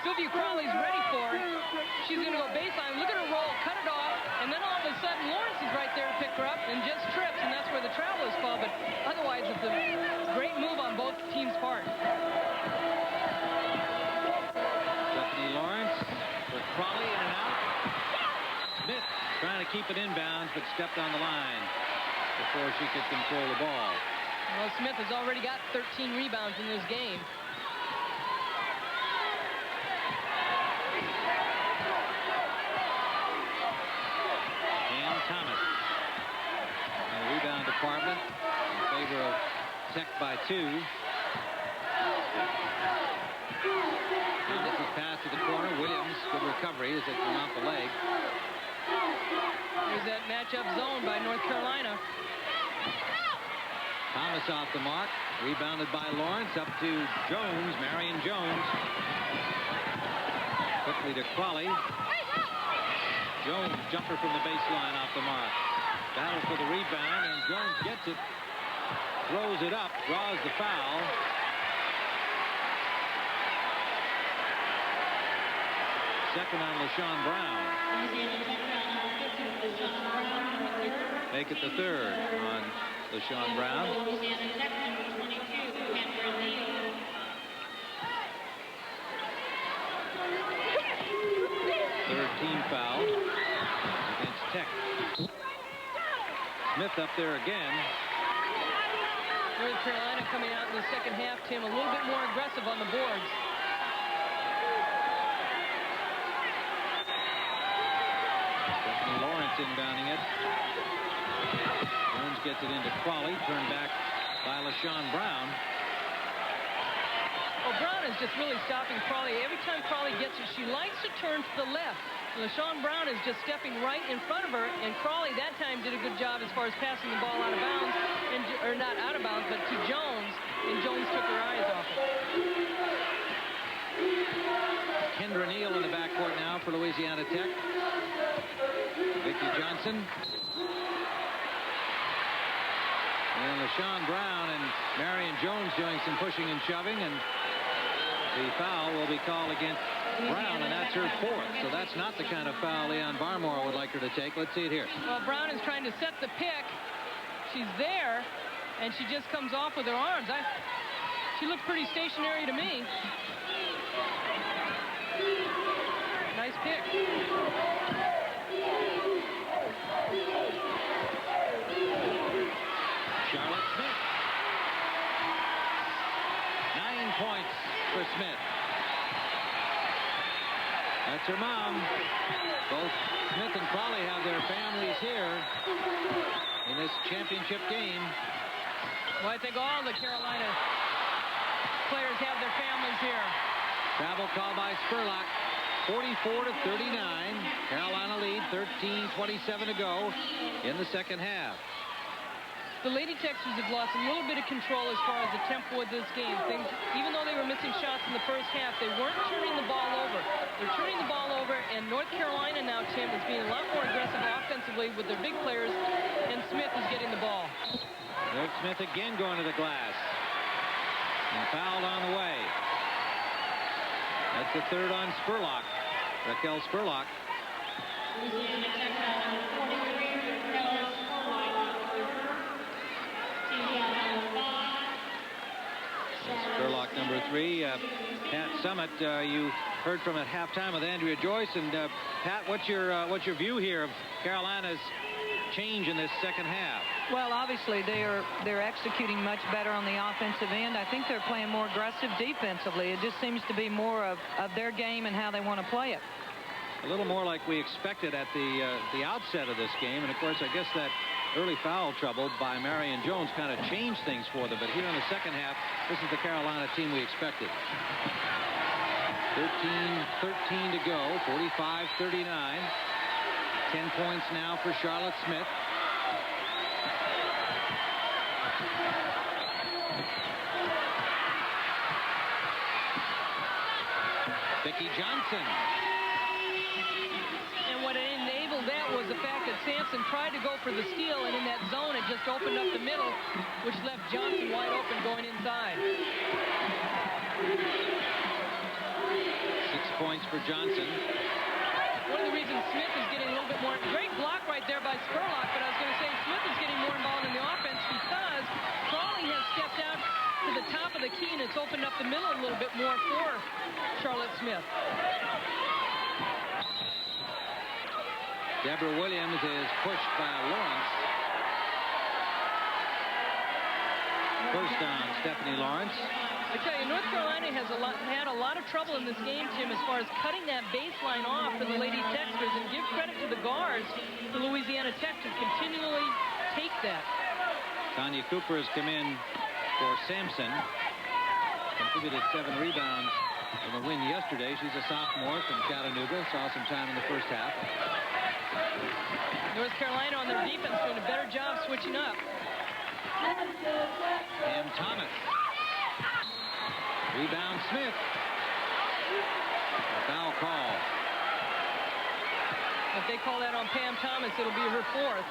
Sylvia Crawley's ready for it. She's going to go baseline. Look at her roll, cut it off, and then all of a sudden Lawrence is right there to pick her up and just trips, and that's where the travel is called. But otherwise, it's a great move on both teams' part. Stephanie Lawrence for Crawley, in and out. Smith trying to keep it inbounds, but stepped on the line before she could control the ball. Well, Smith has already got 13 rebounds in this game. Thomas. And the rebound department in favor of Tech by 2. Thomas is passed to the corner. Williams, good recovery as it went off the leg. Here's that matchup zone by North Carolina. Thomas off the mark. Rebounded by Lawrence up to Jones, Marion Jones. Quickly to Crawley. Jones, jumper from the baseline off the mark. Battle for the rebound, and Jones gets it. Throws it up, draws the foul. Second on LaShawn Brown. Make it the third on LaShawn Brown. 3rd team foul against Tech. Smith up there again. North Carolina coming out in the second half, Tim, a little bit more aggressive on the boards. Stephanie Lawrence inbounding it. Jones gets it into Crawley, turned back by LaShawn Brown. Well, Brown is just really stopping Crawley. Every time Crawley gets it, she likes to turn to the left. LaShawn Brown is just stepping right in front of her, and Crawley that time did a good job as far as passing the ball out of bounds, or not out of bounds, but to Jones, and Jones took her eyes off it. Kendra Neal in the backcourt now for Louisiana Tech. Vicki Johnson. And LaShawn Brown and Marion Jones doing some pushing and shoving, and the foul will be called against Brown, and that's her 4th. So that's not the kind of foul Leon Barmore would like her to take. Let's see it here. Well, Brown is trying to set the pick. She's there, and she just comes off with her arms. She looks pretty stationary to me. Nice pick. Charlotte Smith. 9 points for Smith. That's her mom. Both Smith and Crawley have their families here in this championship game. Well, I think all the Carolina players have their families here. Travel call by Spurlock. 44-39. Carolina lead, 13:27 to go in the second half. The Lady Texans have lost a little bit of control as far as the tempo of this game. Even though they were missing shots in the first half, they weren't turning the ball over. They're turning the ball over, and North Carolina now, Tim, is being a lot more aggressive offensively with their big players, and Smith is getting the ball. Greg Smith again going to the glass. And fouled on the way. That's the 3rd on Spurlock. Raquel Spurlock. Spurlock number 3. Pat Summit, you heard from at halftime with Andrea Joyce, and Pat, what's your view here of Carolina's change in this second half? Well, obviously they're executing much better on the offensive end. I think they're playing more aggressive defensively. It just seems to be more of their game and how they want to play it. A little more like we expected at the outset of this game, and of course I guess that early foul trouble by Marion Jones kind of changed things for them. But here in the second half, this is the Carolina team we expected. 13 to go, 45-39. 10 points now for Charlotte Smith. Vicki Johnson. And what enabled that was the fact that Sampson tried to go for the steal, and in that zone it just opened up the middle, which left Johnson wide open going inside. 6 points for Johnson. One of the reasons Smith is getting a little bit more, great block right there by Spurlock, but I was going to say Smith is getting more involved in the offense because Crawley has stepped out to the top of the key, and it's opened up the middle a little bit more for Charlotte Smith. Deborah Williams is pushed by Lawrence. First on Stephanie Lawrence. I tell you, North Carolina has had a lot of trouble in this game, Tim, as far as cutting that baseline off for the Lady Techsters, and give credit to the guards for Louisiana Tech to continually take that. Tanya Cooper has come in for Sampson. Contributed 7 rebounds in the win yesterday. She's a sophomore from Chattanooga. Saw some time in the first half. North Carolina on their defense doing a better job switching up. Pam Thomas. Rebound Smith. A foul call. If they call that on Pam Thomas, it'll be her 4th.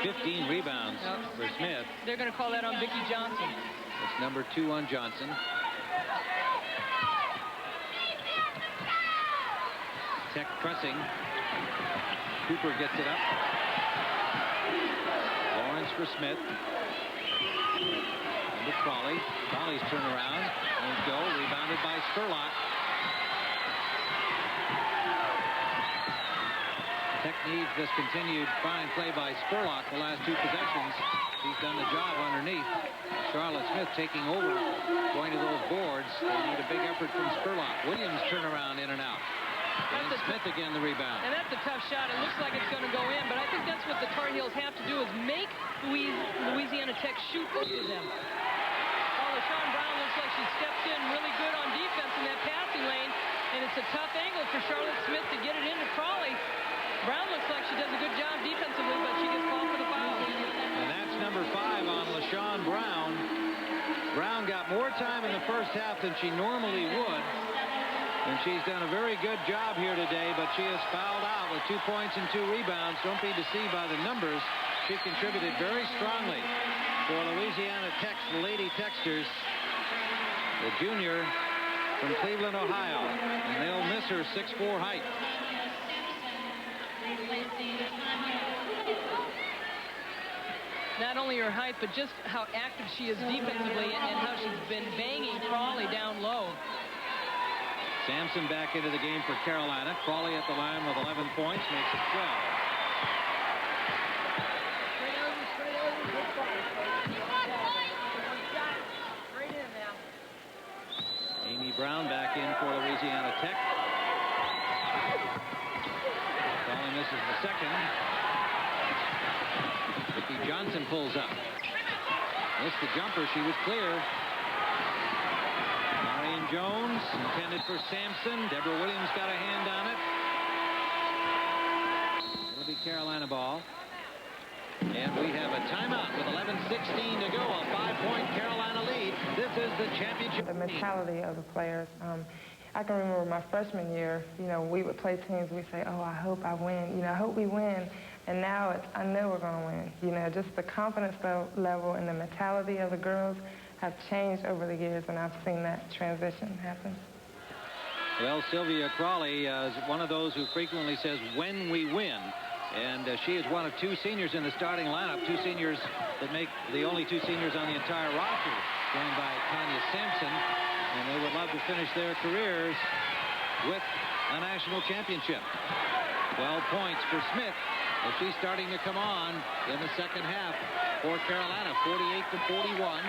15 rebounds for Smith. They're going to call that on Vicki Johnson. That's number 2 on Johnson. Tech pressing. Cooper gets it up. Lawrence for Smith. Into Crawley. Crawley's turnaround. Won't go. Rebounded by Spurlock. Tech needs this continued fine play by Spurlock the last 2 possessions. He's done the job underneath. Charlotte Smith taking over, going to those boards. They need a big effort from Spurlock. Williams turnaround in and out. And Smith again the rebound. And that's a tough shot. It looks like it's going to go in, but I think that's what the Tar Heels have to do, is make Louisiana Tech shoot over them. Oh, LaShawn Brown Brown looks like she steps in really good on defense in that passing lane, and it's a tough angle for Charlotte Smith to get it into Crawley. Brown looks like she does a good job defensively, but she gets called for the foul. And that's number 5 on LaShawn Brown. Brown got more time in the first half than she normally would. And she's done a very good job here today, but she is fouled out with 2 points and 2 rebounds. Don't be deceived by the numbers. She contributed very strongly for Louisiana Tech's Lady Techsters. The junior from Cleveland, Ohio. And they'll miss her 6'4" height. Not only her height, but just how active she is defensively and how she's been banging Crawley down low. Sampson back into the game for Carolina. Crawley at the line with 11 points, makes it 12. Amy Brown back in for Louisiana Tech. Crawley misses the second. Vicki Johnson pulls up. Missed the jumper. She was clear. Marion Jones intended for Sampson. Deborah Williams got a hand on it. It'll be Carolina ball. And we have a timeout with 11:16 to go. A 5-point Carolina lead. This is the championship. The mentality of the players. I can remember my freshman year, you know, we would play teams, we say, oh, I hope I win, you know, I hope we win. And now it's, I know we're going to win. You know, just the confidence level and the mentality of the girls have changed over the years, and I've seen that transition happen. Well, Sylvia Crawley is one of those who frequently says, when we win. And she is one of 2 seniors in the starting lineup, 2 seniors that make the only 2 seniors on the entire roster, joined by Tanya Sampson. And they would love to finish their careers with a national championship. 12 points for Smith as she's starting to come on in the second half for Carolina. 48-41.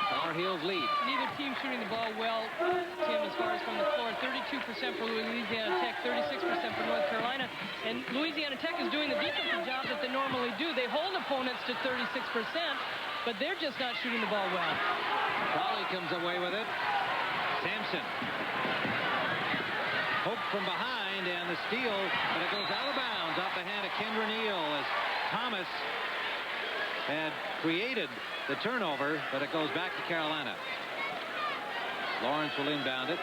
Tar Heels lead. Neither team shooting the ball well, Tim, as far as from the floor. 32% for Louisiana Tech, 36% for North Carolina. And Louisiana Tech is doing the defensive job that they normally do. They hold opponents to 36%, but they're just not shooting the ball well. Crawley comes away with it. Sampson. Hope from behind, and the steal, but it goes out of bounds off the hand of Kendra Neal as Thomas had created the turnover, but it goes back to Carolina. Lawrence will inbound it.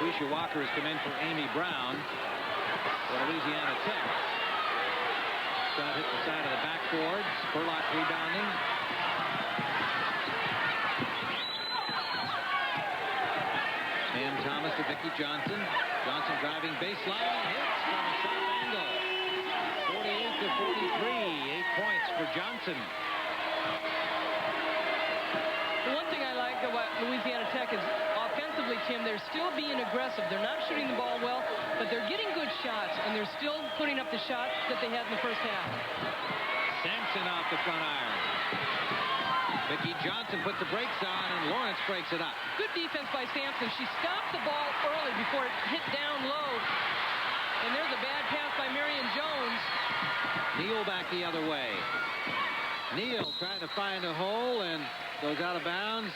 Quisha Walker has come in for Amy Brown for Louisiana Tech. Shot hit the side of the backboard. Spurlock rebounding. Sam Thomas to Vicki Johnson. Johnson driving baseline and hits from a sharp angle. 48-43. 8 points for Johnson. The one thing I like about Louisiana Tech is offensively, Tim, they're still being aggressive. They're not shooting the ball well, but they're getting good shots, and they're still putting up the shots that they had in the first half. Sampson off the front iron. Vicki Johnson puts the brakes on, and Lawrence breaks it up. Good defense by Sampson. She stopped the ball early before it hit down low. And there's a bad pass by Marion Jones. Neal back the other way. Neal trying to find a hole and goes out of bounds.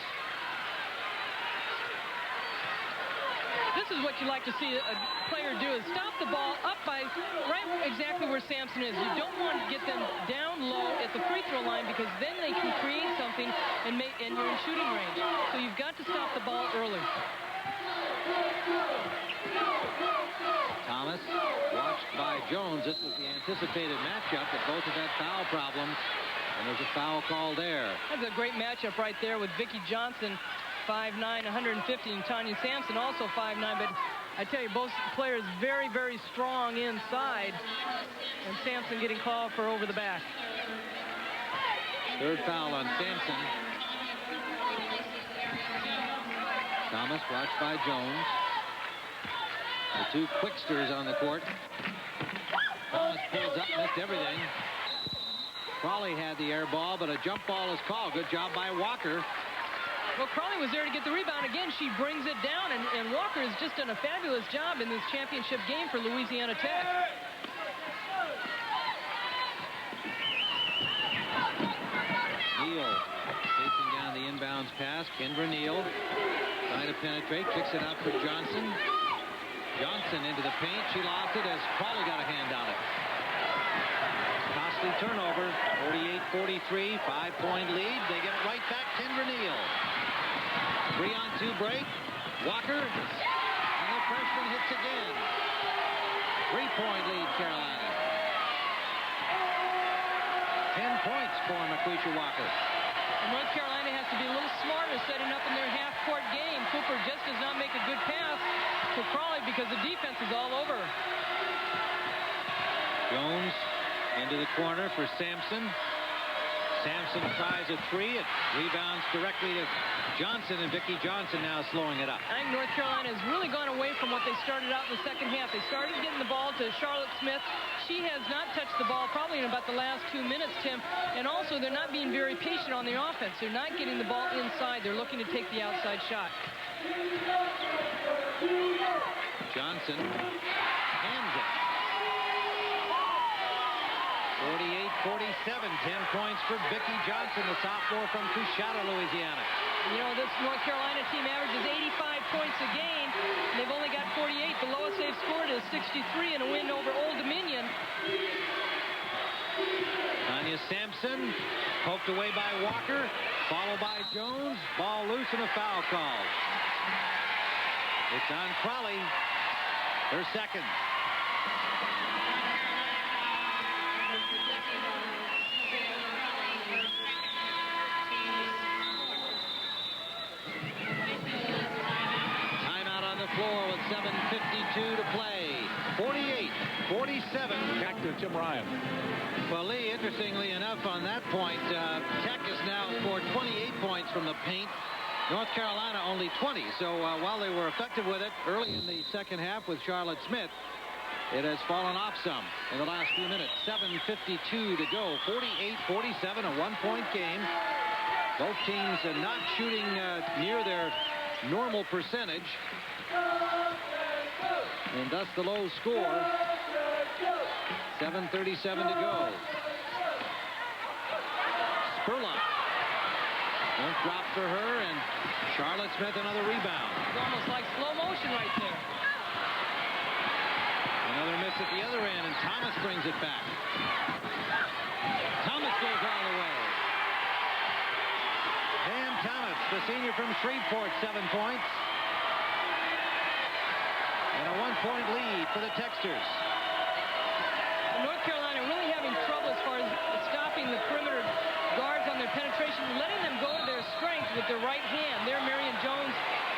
This is what you like to see a player do, is stop the ball up by right exactly where Sampson is. You don't want to get them down low at the free throw line, because then they can create something and you're in shooting range. So you've got to stop the ball early. Thomas watched by Jones. This was the anticipated matchup, but both have had foul problems, and there's a foul call there. That's a great matchup right there with Vicki Johnson, 5'9", 150, and Tanya Sampson also 5'9", but I tell you, both players very, very strong inside, and Sampson getting called for over the back. Third foul on Sampson. Thomas watched by Jones. The 2 quicksters on the court. Thomas pulls up, missed everything. Crawley had the air ball, but a jump ball is called. Good job by Walker. Well, Crawley was there to get the rebound. Again, she brings it down, and Walker has just done a fabulous job in this championship game for Louisiana Tech. Neal chasing down the inbounds pass. Kendra Neal trying to penetrate, kicks it out for Johnson. Johnson into the paint. She lost it as Crawley got a hand on it. Costly turnover. 48-43, 5-point lead. They get it right back. Kendra Neal. 3-on-2 break. Walker. And the freshman hits again. 3-point lead, Carolina. 10 points for McQuisha Walker. And North Carolina has to be a little smarter setting up in their half-court game. Cooper just does not make a good pass to Crawley because the defense is all over. Jones into the corner for Sampson. Sampson tries a three. It rebounds directly to Johnson, and Vicki Johnson now slowing it up. I think North Carolina has really gone away from what they started out in the second half. They started getting the ball to Charlotte Smith. She has not touched the ball probably in about the last 2 minutes, Tim. And also, they're not being very patient on the offense. They're not getting the ball inside. They're looking to take the outside shot. Johnson hands it. 48-47, 10 points for Vicki Johnson, the sophomore from Coushatta, Louisiana. You know, this North Carolina team averages 85 points a game. They've only got 48. The lowest they've scored is 63 in a win over Old Dominion. Tanya Sampson poked away by Walker, followed by Jones. Ball loose and a foul call. It's on Crawley. Her second. Floor with 7:52 to play. 48-47. Back to Tim Ryan. Well, Lee, interestingly enough on that point, Tech has now scored 28 points from the paint. North Carolina only 20. So while they were effective with it early in the second half with Charlotte Smith, it has fallen off some in the last few minutes. 7:52 to go. 48-47, a one-point game. Both teams are not shooting near their normal percentage. And thus the low score. 7:37 to go. Spurlock. Won't drop for her, and Charlotte Smith another rebound. It's almost like slow motion right there. Another miss at the other end, and Thomas brings it back. Thomas goes all the way. Pam Thomas, the senior from Shreveport, 7 points. And a one-point lead for the Texters. North Carolina really having trouble as far as stopping the perimeter guards on their penetration, letting them go to their strength with their right hand. There, Marion Jones,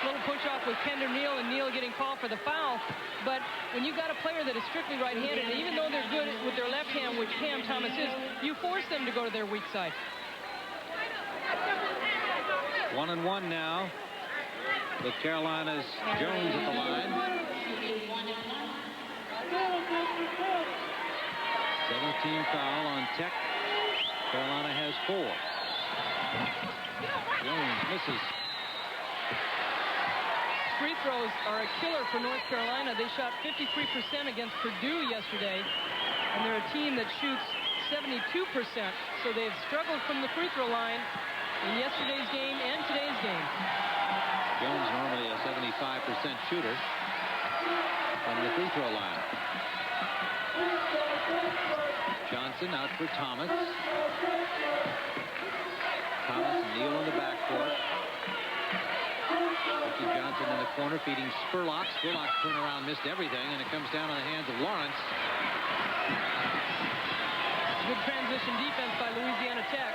little push-off with Kendra Neal, and Neal getting called for the foul. But when you've got a player that is strictly right-handed, and even though they're good with their left hand, which Pam Thomas is, you force them to go to their weak side. 1-1 now with Carolina's Jones at the line. 17 foul on Tech. Carolina has 4. Jones misses. Free throws are a killer for North Carolina. They shot 53% against Purdue yesterday, and they're a team that shoots 72%. So they've struggled from the free throw line in yesterday's game and today's game. Jones normally a 75% shooter from the free throw line. Johnson out for Thomas. Thomas and Neal on the backcourt. Vicki Johnson in the corner feeding Spurlock. Spurlock's turnaround missed everything, and it comes down on the hands of Lawrence. Good transition defense by Louisiana Tech.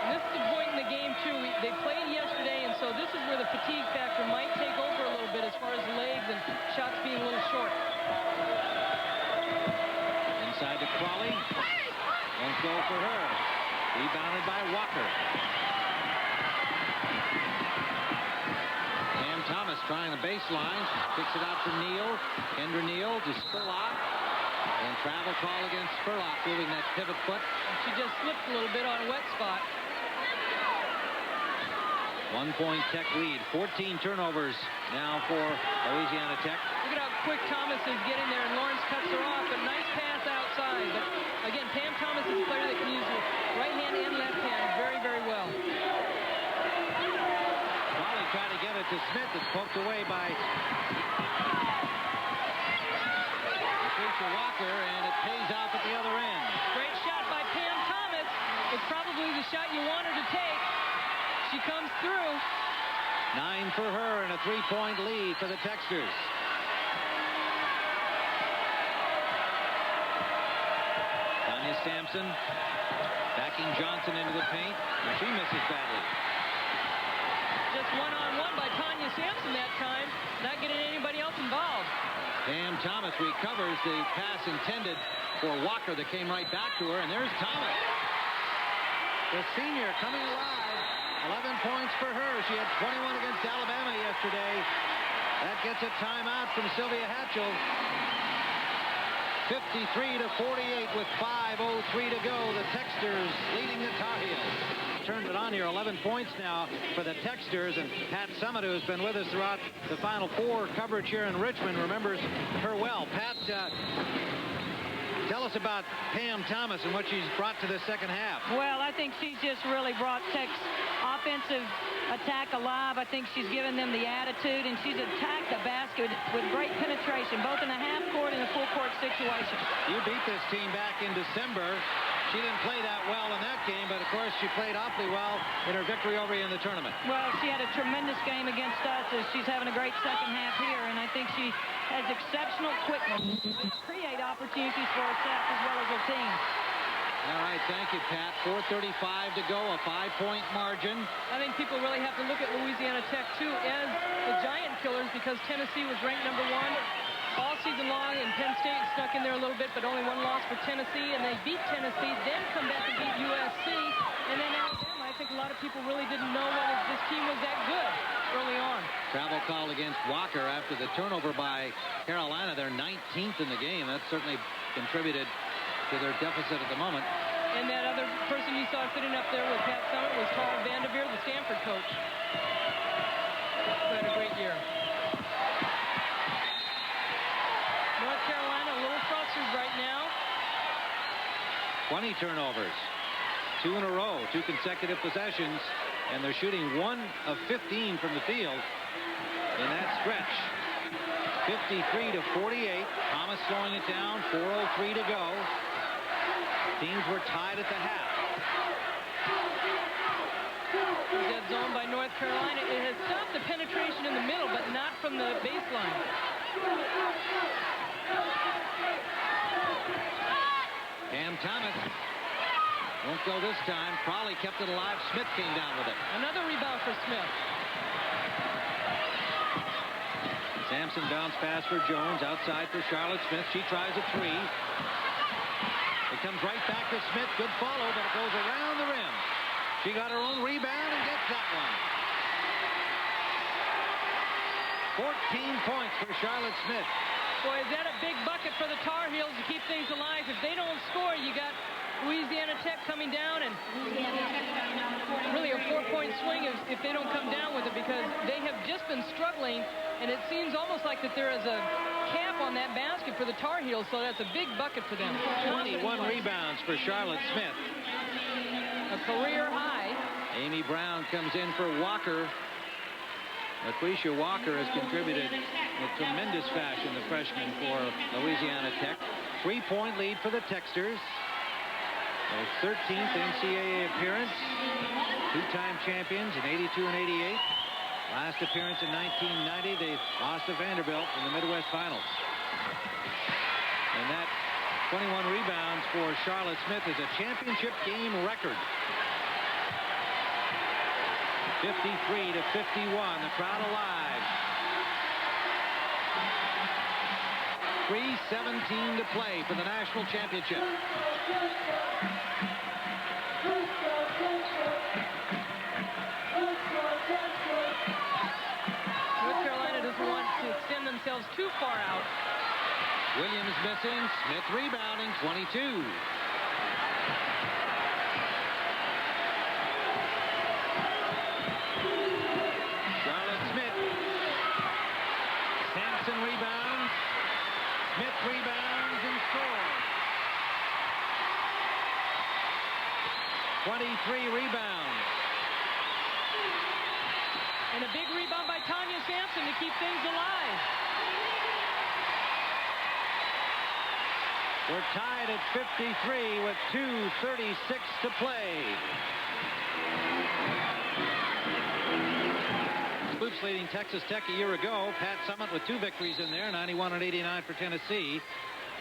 And this is the point in the game, too. They played yesterday, and so this is where the fatigue factor might take over a little bit as far as legs and shots being a little short. Inside to Crawley. Won't go for her. Rebounded by Walker. Pam Thomas trying the baseline. Kicks it out to Neal. Kendra Neal to Spurlock. And travel call against Spurlock, moving that pivot foot. She just slipped a little bit on a wet spot. 1-point Tech lead. 14 turnovers now for Louisiana Tech. Look at how quick Thomas is getting there, and Lawrence cuts her off. A nice pass outside. But again, Pam Thomas is a player that can use her right hand try to get it to Smith. It's poked away by Walker, and it pays off at the other end. Great shot by Pam Thomas. It's probably the shot you want her to take. She comes through. 9 for her and a 3-point lead for the Texters. Tanya Sampson backing Johnson into the paint, and she misses badly. Just one-on-one by Tanya Sampson that time, not getting anybody else involved. Pam Thomas recovers the pass intended for Walker that came right back to her, and there's Thomas. The senior coming alive. 11 points for her. She had 21 against Alabama yesterday. That gets a timeout from Sylvia Hatchell. 53-48 with 5:03 to go. The Texters leading the Tar Heels. Turned it on here. 11 points now for the Texters, and Pat Summitt, who's been with us throughout the Final Four coverage here in Richmond, remembers her well. Pat, tell us about Pam Thomas and what she's brought to the second half. Well, I think she's just really brought Tech's offensive attack alive. I think she's given them the attitude, and she's attacked the basket with great penetration, both in a half-court and a full-court situation. You beat this team back in December. She didn't play that well in that game, but of course she played awfully well in her victory over you in the tournament. Well, she had a tremendous game against us, as she's having a great second half here, and I think she has exceptional quickness to create opportunities for herself as well as her team. All right, thank you, Pat. 4:35 to go, a 5-point margin. I think people really have to look at Louisiana Tech, too, as the giant killers, because Tennessee was ranked #1 all season long, and Penn State snuck in there a little bit, but only one loss for Tennessee, and they beat Tennessee, then come back and beat USC, and then Alabama. I think a lot of people really didn't know whether this team was that good early on. Travel call against Walker after the turnover by Carolina. They're 19th in the game. That certainly contributed to their deficit at the moment. And that other person you saw sitting up there with Pat Summitt was Carl Vanderveer, the Stanford coach. Who had a great year. North Carolina a little frustrated right now. 20 turnovers. 2 in a row, 2 consecutive possessions, and they're shooting 1 of 15 from the field in that stretch. 53-48. Thomas slowing it down. 4:03 to go. Teams were tied at the half. Dead zone by North Carolina. It has stopped the penetration in the middle, but not from the baseline. Pam Thomas won't go this time. Crawley kept it alive. Smith came down with it. Another rebound for Smith. Sampson bounced pass for Jones. Outside for Charlotte Smith. She tries a 3. It comes right back to Smith. Good follow, but it goes around the rim. She got her own rebound and gets that one. 14 points for Charlotte Smith. Boy, is that a big bucket for the Tar Heels to keep things alive. If they don't score, you got Louisiana Tech coming down, and really a 4-point swing if they don't come down with it, because they have just been struggling, and it seems almost like that there is a cap on that basket for the Tar Heels, so that's a big bucket for them. 21 rebounds for Charlotte Smith. A career high. Amy Brown comes in for Walker. LaQuisha Walker has contributed in a tremendous fashion, the freshman for Louisiana Tech. 3-point lead for the Texters. Their 13th NCAA appearance. 2-time champions in 82 and 88. Last appearance in 1990, they lost to Vanderbilt in the Midwest Finals. And that 21 rebounds for Charlotte Smith is a championship game record. 53-51, the crowd alive. 3:17 to play for the national championship. North Carolina doesn't want to extend themselves too far out. Williams missing. Smith rebounding. 22. Charlotte Smith. Sampson rebounds. Smith rebounds and scores. 23 rebounds. And a big rebound by Tanya Sampson to keep things alive. We're tied at 53 with 2:36 to play. Scoops leading Texas Tech a year ago. Pat Summitt with 2 victories in there, 91 and 89 for Tennessee.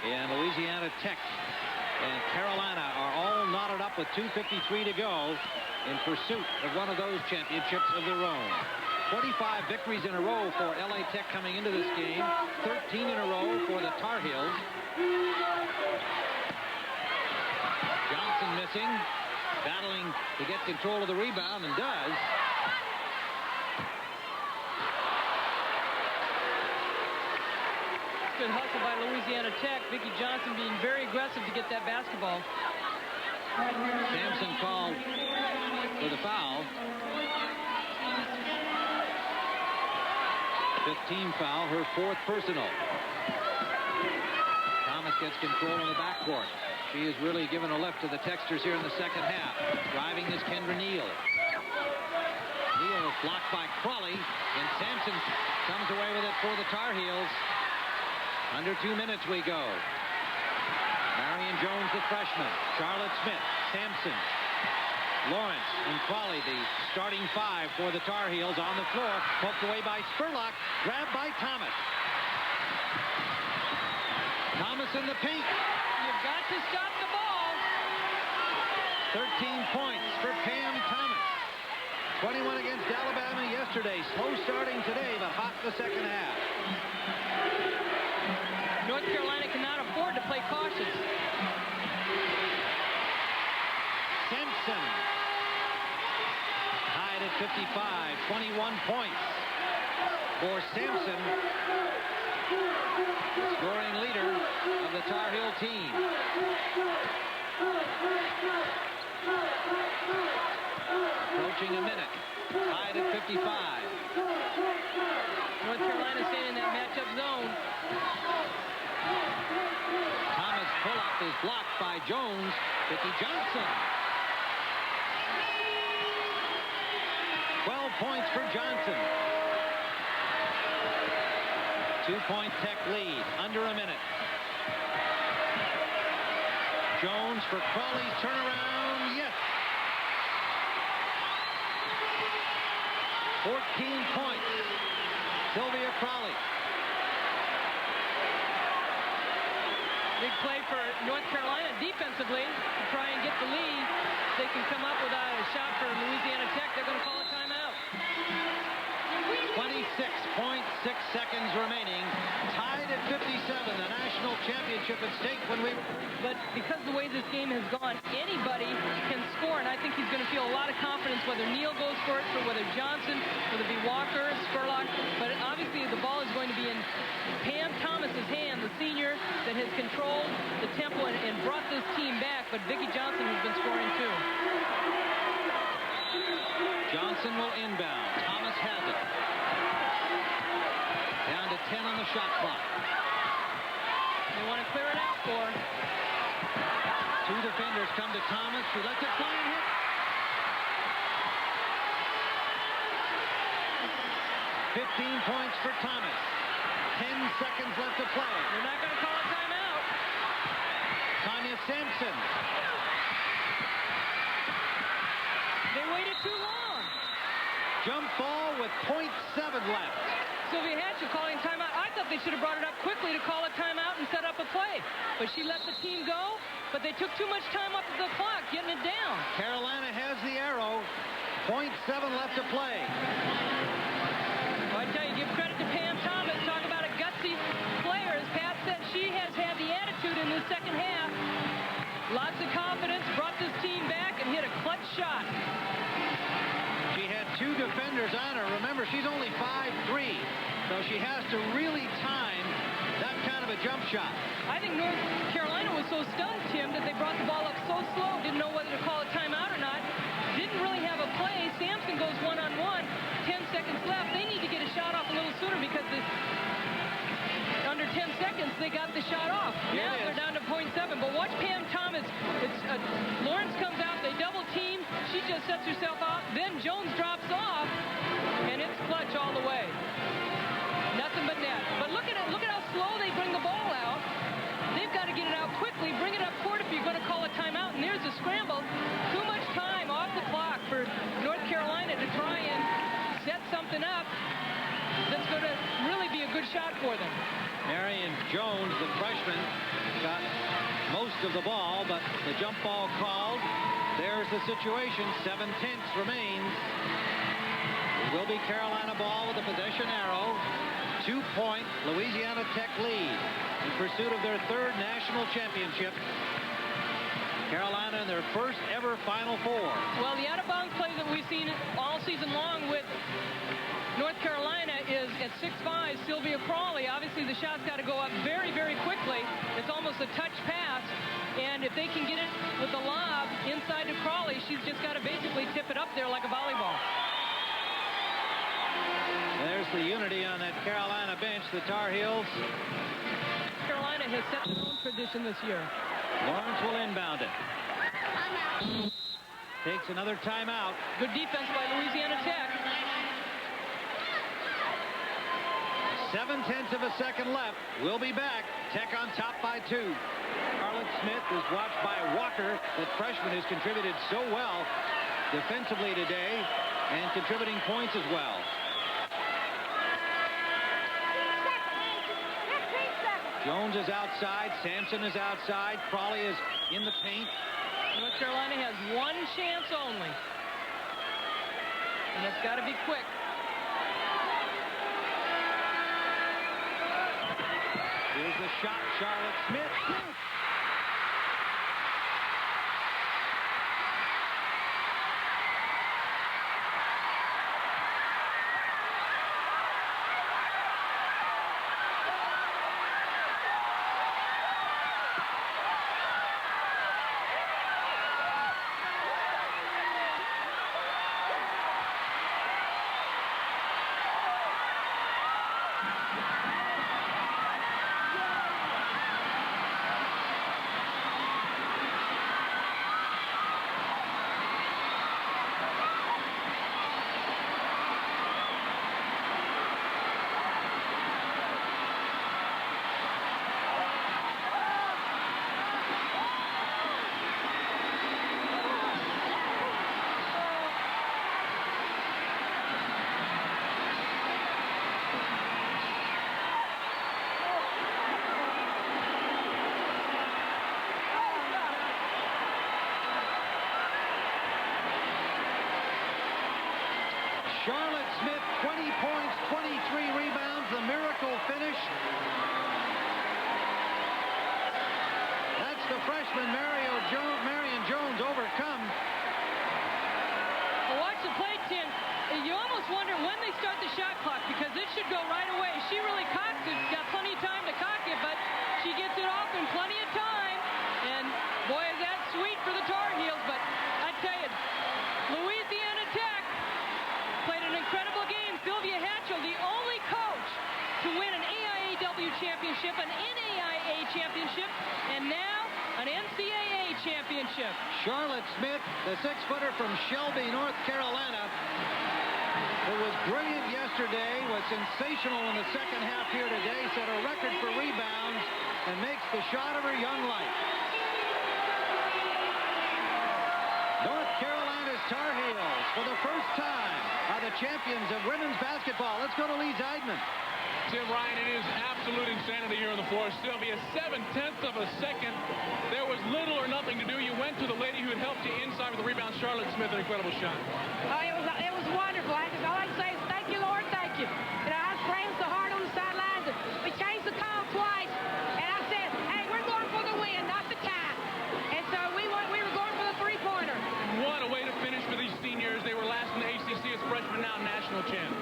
And Louisiana Tech and Carolina are all knotted up with 2:53 to go in pursuit of one of those championships of their own. 25 victories in a row for LA Tech coming into this game. 13 in a row for the Tar Heels. Johnson missing, battling to get control of the rebound, and does. Good hustle by Louisiana Tech. Vicki Johnson being very aggressive to get that basketball. Sampson called for the foul. 15 foul, her 4th personal. Thomas gets control in the backcourt. She has really given a lift to the Texters here in the second half. Driving is Kendra Neal. Neal is blocked by Crawley, and Sampson comes away with it for the Tar Heels. Under 2 minutes we go. Marion Jones, the freshman. Charlotte Smith, Sampson, Lawrence, and Crawley, the starting 5 for the Tar Heels on the floor. Poked away by Spurlock. Grabbed by Thomas. Thomas in the paint. You've got to stop the ball. 13 points for Pam Thomas. 21 against Alabama yesterday. Slow starting today, but hot the second half. North Carolina cannot afford to play cautious. Simpson tied at 55. 21 points for Sampson, the scoring leader of the Tar Heel team. Approaching a minute. Tied at 55. North Carolina staying in that matchup zone. Thomas' pull-up is blocked by Jones. Vicki Johnson. 12 points for Johnson. 2-point Tech lead. Under a minute. Jones for Crawley's turnaround. Yes. 14 points. Sylvia Crawley. Big play for North Carolina defensively to try and get the lead. They can come up with a shot for Louisiana Tech. They're going to call a timeout. 26.6 seconds remaining. Tied at 57. The national championship at stake when we... But because the way this game has gone, anybody can score, and I think he's going to feel a lot of confidence whether Neal goes for it, or whether Johnson, whether it be Walker, Spurlock. But obviously the ball is going to be in Pam Thomas's hand, the senior that has controlled the tempo and brought this team back. But Vicki Johnson has been scoring too. Johnson will inbound. Thomas has it. Down to 10 on the shot clock. They want to clear it out for her. 2 defenders come to Thomas. She lets it fly and hit. 15 points for Thomas. 10 seconds left to play. They're not going to call a timeout. Tanya Sampson. They waited too long. Jump ball with .7 left. Sylvia Hatcher calling timeout. I thought they should have brought it up quickly to call a timeout and set up a play. But she let the team go, but they took too much time off of the clock getting it down. Carolina has the arrow. .7 left to play. Well, I tell you, give credit to Pam Thomas. Talk about a gutsy player. As Pat said, she has had the attitude in the second half. Lots of confidence, brought this team back and hit a clutch shot. She had 2 defenders on her. Remember, she's only 5'3", so she has to really time that kind of a jump shot. I think North Carolina was so stunned, Tim, that they brought the ball up so slow, didn't know whether to call a timeout or not. Didn't really have a play. Sampson goes one-on-one. 10 seconds left. They need to get a shot off a little sooner because under 10 seconds, they got the shot off. Now they're down to .7. But watch Pam Thomas. Lawrence comes out. They double team. She just sets herself out. Then Jones drops off. And it's Jones, the freshman, got most of the ball, but the jump ball called. There's the situation. 7/10 remains. It will be Carolina ball with the possession arrow. 2-point Louisiana Tech lead in pursuit of their third national championship. Carolina in their first ever Final Four. Well, the out-of-bounds play that we've seen all season long with North Carolina is at 6'5", Sylvia Crawley. Obviously, the shot's got to go up very, very quickly. It's almost a touch pass. And if they can get it with the lob inside to Crawley, she's just got to basically tip it up there like a volleyball. There's the unity on that Carolina bench. The Tar Heels. Carolina has set their own tradition this year. Lawrence will inbound it. Takes another timeout. Good defense by Louisiana Tech. 7/10 of a second left. We'll be back. Tech on top by 2. Charlotte Smith is watched by Walker. That freshman has contributed so well defensively today and contributing points as well. Jones is outside. Sampson is outside. Crawley is in the paint. North Carolina has one chance only. And it's got to be quick. Here's the shot. Charlotte Smith. Charlotte Smith, 20 points, 23 rebounds, the miracle finish. That's the freshman Marion Jones overcome. Well, watch the play, Tim. You almost wonder when they start the shot clock because it should go right away. She really cocks it, got plenty of time to cock it, but she gets it off in plenty of time. And boy, is that sweet for the Tar Heels. But I tell you, Louisiana Tech played an incredible game. Sylvia Hatchell, the only coach to win an AIAW championship, an NAIA championship, and now an NCAA championship. Charlotte Smith, the 6-footer from Shelby, North Carolina, who was brilliant yesterday, was sensational in the second half here today, set a record for rebounds, and makes the shot of her young life. North Carolina's Tar Heels, for the first time, are the champions of women's basketball. Let's go to Lee Zeidman. Tim, Ryan, it is absolute insanity here on the floor. Sylvia, 7/10 of a second. There was little or nothing to do. You went to the lady who had helped you inside with the rebound, Charlotte Smith, an incredible shot. Oh, it was wonderful. All I can say is thank you, Lord, thank you. You know, I was praying so hard on the sidelines. We changed the call twice, and I said, hey, we're going for the win, not the tie. And so we were going for the three-pointer. What a way to finish for these seniors. They were last in the ACC as freshmen, now national champ.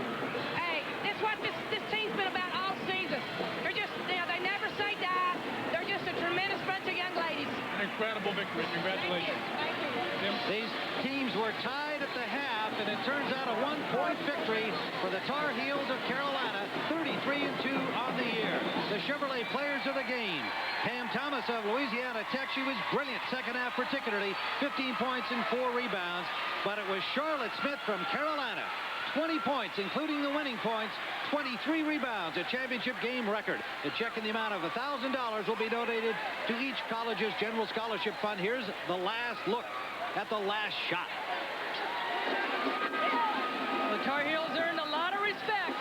Hey, that's what this team's been about all season. They're just, you know, they never say die. They're just a tremendous bunch of young ladies. An incredible victory. Congratulations. Thank you. Tim? These teams were tied at the half, and it turns out a one-point victory for the Tar Heels of Carolina, 33-2 on the year. The Chevrolet players of the game. Pam Thomas of Louisiana Tech, she was brilliant second half particularly, 15 points and 4 rebounds. But it was Charlotte Smith from Carolina, 20 points, including the winning points, 23 rebounds, a championship game record. A check in the amount of $1,000 will be donated to each college's general scholarship fund. Here's the last look at the last shot. The Tar Heels earned a lot of respect.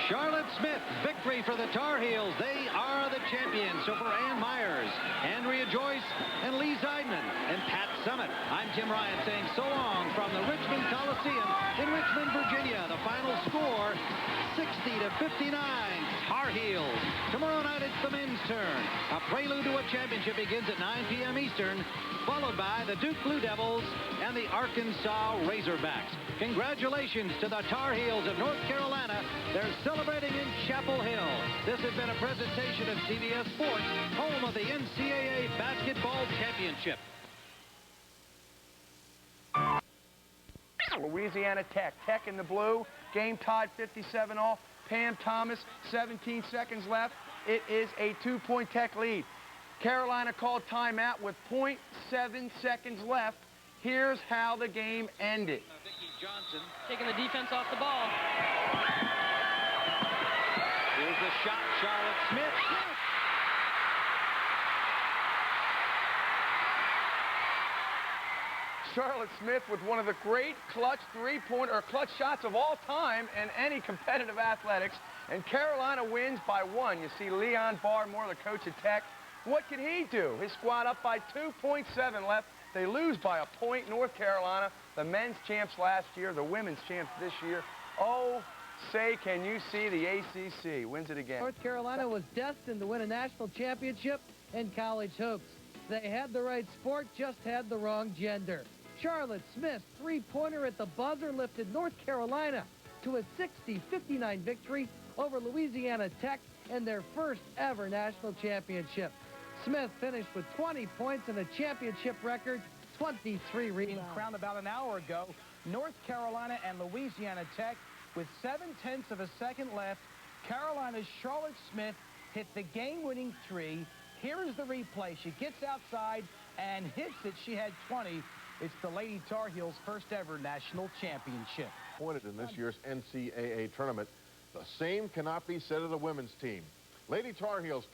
Charlotte Smith, victory. victory for the Tar Heels. They are the champions. So for Ann Myers, Andrea Joyce, and Lee Zeidman, and Pat Summit, I'm Tim Ryan saying so long from the Richmond Coliseum in Richmond, Virginia. The final score, 60-59, Tar Heels. Tomorrow night it's the men's turn. A prelude to a championship begins at 9 p.m. Eastern, followed by the Duke Blue Devils and the Arkansas Razorbacks. Congratulations to the Tar Heels of North Carolina. They're celebrating in Chapel Hill. This has been a presentation of CBS Sports, home of the NCAA Basketball Championship. Louisiana Tech. Tech in the blue. Game tied 57-all. Pam Thomas, 17 seconds left. It is a 2-point Tech lead. Carolina called timeout with 0.7 seconds left. Here's how the game ended. Vicki Johnson taking the defense off the ball. Here's the shot, Charlotte Smith. Charlotte Smith with one of the great clutch clutch shots of all time in any competitive athletics. And Carolina wins by 1. You see Leon Barmore, the coach at Tech. What can he do? His squad up by 2.7 left. They lose by a point. North Carolina, the men's champs last year, the women's champs this year. Oh, say, can you see the ACC wins it again? North Carolina was destined to win a national championship in college hoops. They had the right sport, just had the wrong gender. Charlotte Smith, three-pointer at the buzzer, lifted North Carolina to a 60-59 victory over Louisiana Tech in their first ever national championship. Smith finished with 20 points and a championship record, 23 rebounds. Crowned about an hour ago, North Carolina and Louisiana Tech with 0.7 of a second left. Carolina's Charlotte Smith hit the game-winning three. Here is the replay. She gets outside and hits it. She had 20. It's the Lady Tar Heels' first ever national championship. Pointed in this year's NCAA tournament. The same cannot be said of the women's team. Lady Tar Heels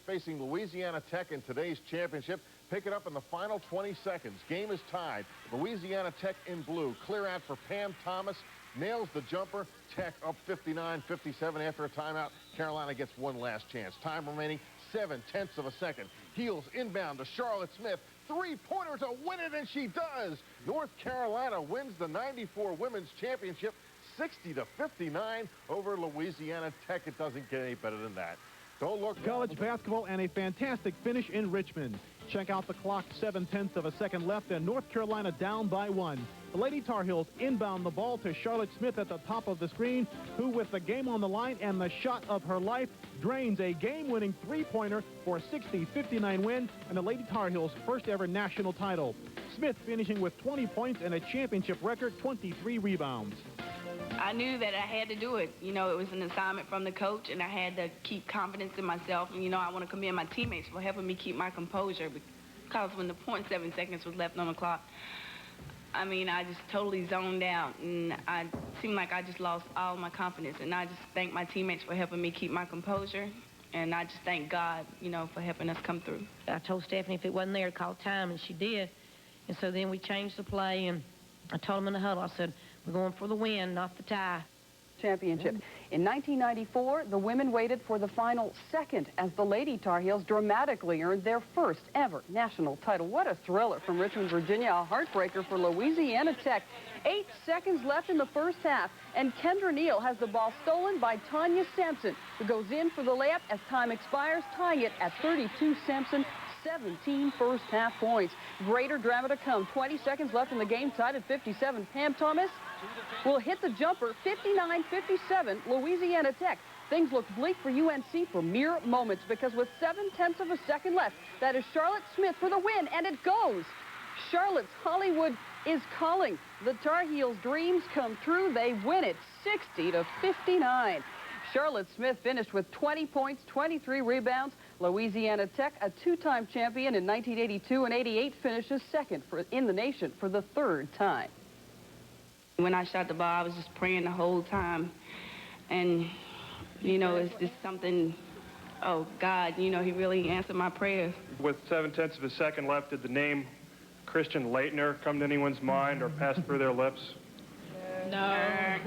facing Louisiana Tech in today's championship. Pick it up in the final 20 seconds. Game is tied. Louisiana Tech in blue. Clear out for Pam Thomas. Nails the jumper. Tech up 59-57 after a timeout. Carolina gets one last chance. Time remaining 0.7 of a second. Heels inbound to Charlotte Smith. Three-pointer to win it, and she does. North Carolina wins the 94 Women's Championship 60-59 over Louisiana Tech. It doesn't get any better than that. Don't look. College basketball and a fantastic finish in Richmond. Check out the clock, 0.7 of a second left, and North Carolina down by 1. The Lady Tar Heels inbound the ball to Charlotte Smith at the top of the screen, who with the game on the line and the shot of her life, drains a game-winning three-pointer for a 60-59 win and the Lady Tar Heels' first ever national title. Smith finishing with 20 points and a championship record, 23 rebounds. I knew that I had to do it. You know, it was an assignment from the coach, and I had to keep confidence in myself. And, you know, I want to commend my teammates for helping me keep my composure, because when the 0.7 seconds was left on the clock, I mean, I just totally zoned out, and I seemed like I just lost all my confidence. And I just thank my teammates for helping me keep my composure, and I just thank God, you know, for helping us come through. I told Stephanie if it wasn't there to call time, and she did. And so then we changed the play, and I told them in the huddle, I said, we're going for the win, not the tie. Championship. In 1994, the women waited for the final second as the Lady Tar Heels dramatically earned their first ever national title. What a thriller from Richmond, Virginia. A heartbreaker for Louisiana Tech. 8 seconds left in the first half, and Kendra Neal has the ball stolen by Tanya Sampson, who goes in for the layup as time expires, tying it at 32. Sampson, 17 first half points. Greater drama to come. 20 seconds left in the game, tied at 57. Pam Thomas will hit the jumper, 59-57, Louisiana Tech. Things look bleak for UNC for mere moments, because with 0.7 of a second left, that is Charlotte Smith for the win, and it goes. Charlotte's Hollywood is calling. The Tar Heels' dreams come true. They win it 60-59. Charlotte Smith finished with 20 points, 23 rebounds. Louisiana Tech, a two-time champion in 1982 and 88, finishes second in the nation for the third time. When I shot the ball, I was just praying the whole time. And, you know, it's just something, oh, God, you know, he really answered my prayers. With 0.7 of a second left, did the name Christian Laettner come to anyone's mind or pass through their lips? No.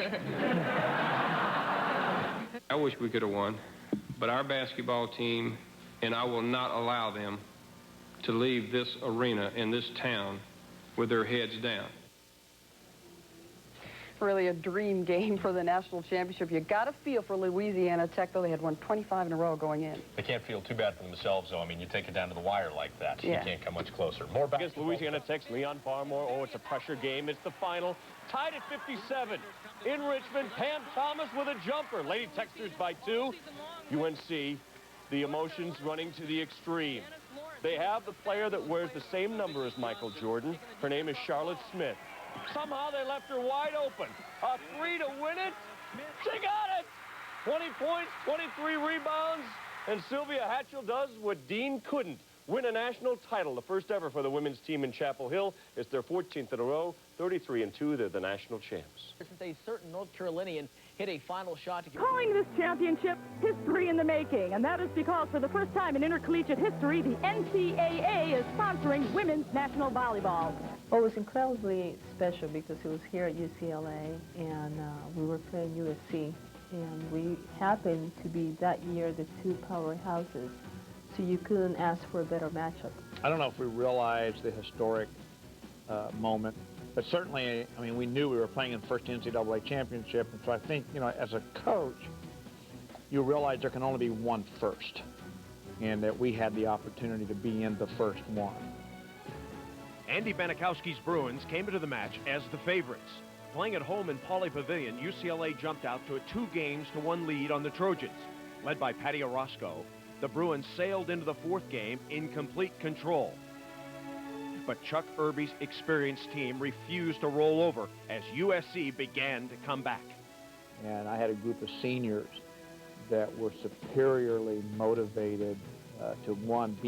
I wish we could have won. but our basketball team, and I will not allow them to leave this arena and this town with their heads down. Really a dream game for the national championship. You got to feel for Louisiana Tech, though. They had won 25 in a row going in. They can't feel too bad for themselves, though. I mean, you take it down to the wire like that. Yeah. You can't come much closer. More against Louisiana Tech's Leon Barmore. Oh, it's a pressure game. It's the final. Tied at 57. In Richmond, Pam Thomas with a jumper. Lady Techsters by 2. UNC, the emotions running to the extreme. They have the player that wears the same number as Michael Jordan. Her name is Charlotte Smith. Somehow they left her wide open. A 3 to win it. She got it. 20 points, 23 rebounds. And Sylvia Hatchell does what Dean couldn't. Win a national title, the first ever for the women's team in Chapel Hill. It's their 14th in a row. 33-2, they're the national champs. Since a certain North Carolinian hit a final shot to get... Calling this championship history in the making, and that is because for the first time in intercollegiate history, the NCAA is sponsoring women's national volleyball. Well, it was incredibly special because it was here at UCLA, and we were playing USC, and we happened to be that year the two powerhouses, so you couldn't ask for a better matchup. I don't know if we realized the historic moment, but certainly, I mean, we knew we were playing in the first NCAA championship, and so I think, you know, as a coach, you realize there can only be one first, and that we had the opportunity to be in the first one. Andy Banikowski's Bruins came into the match as the favorites. Playing at home in Pauley Pavilion, UCLA jumped out to a 2-1 lead on the Trojans. Led by Patty Orozco, the Bruins sailed into the fourth game in complete control. But Chuck Irby's experienced team refused to roll over as USC began to come back. And I had a group of seniors that were superiorly motivated to, one,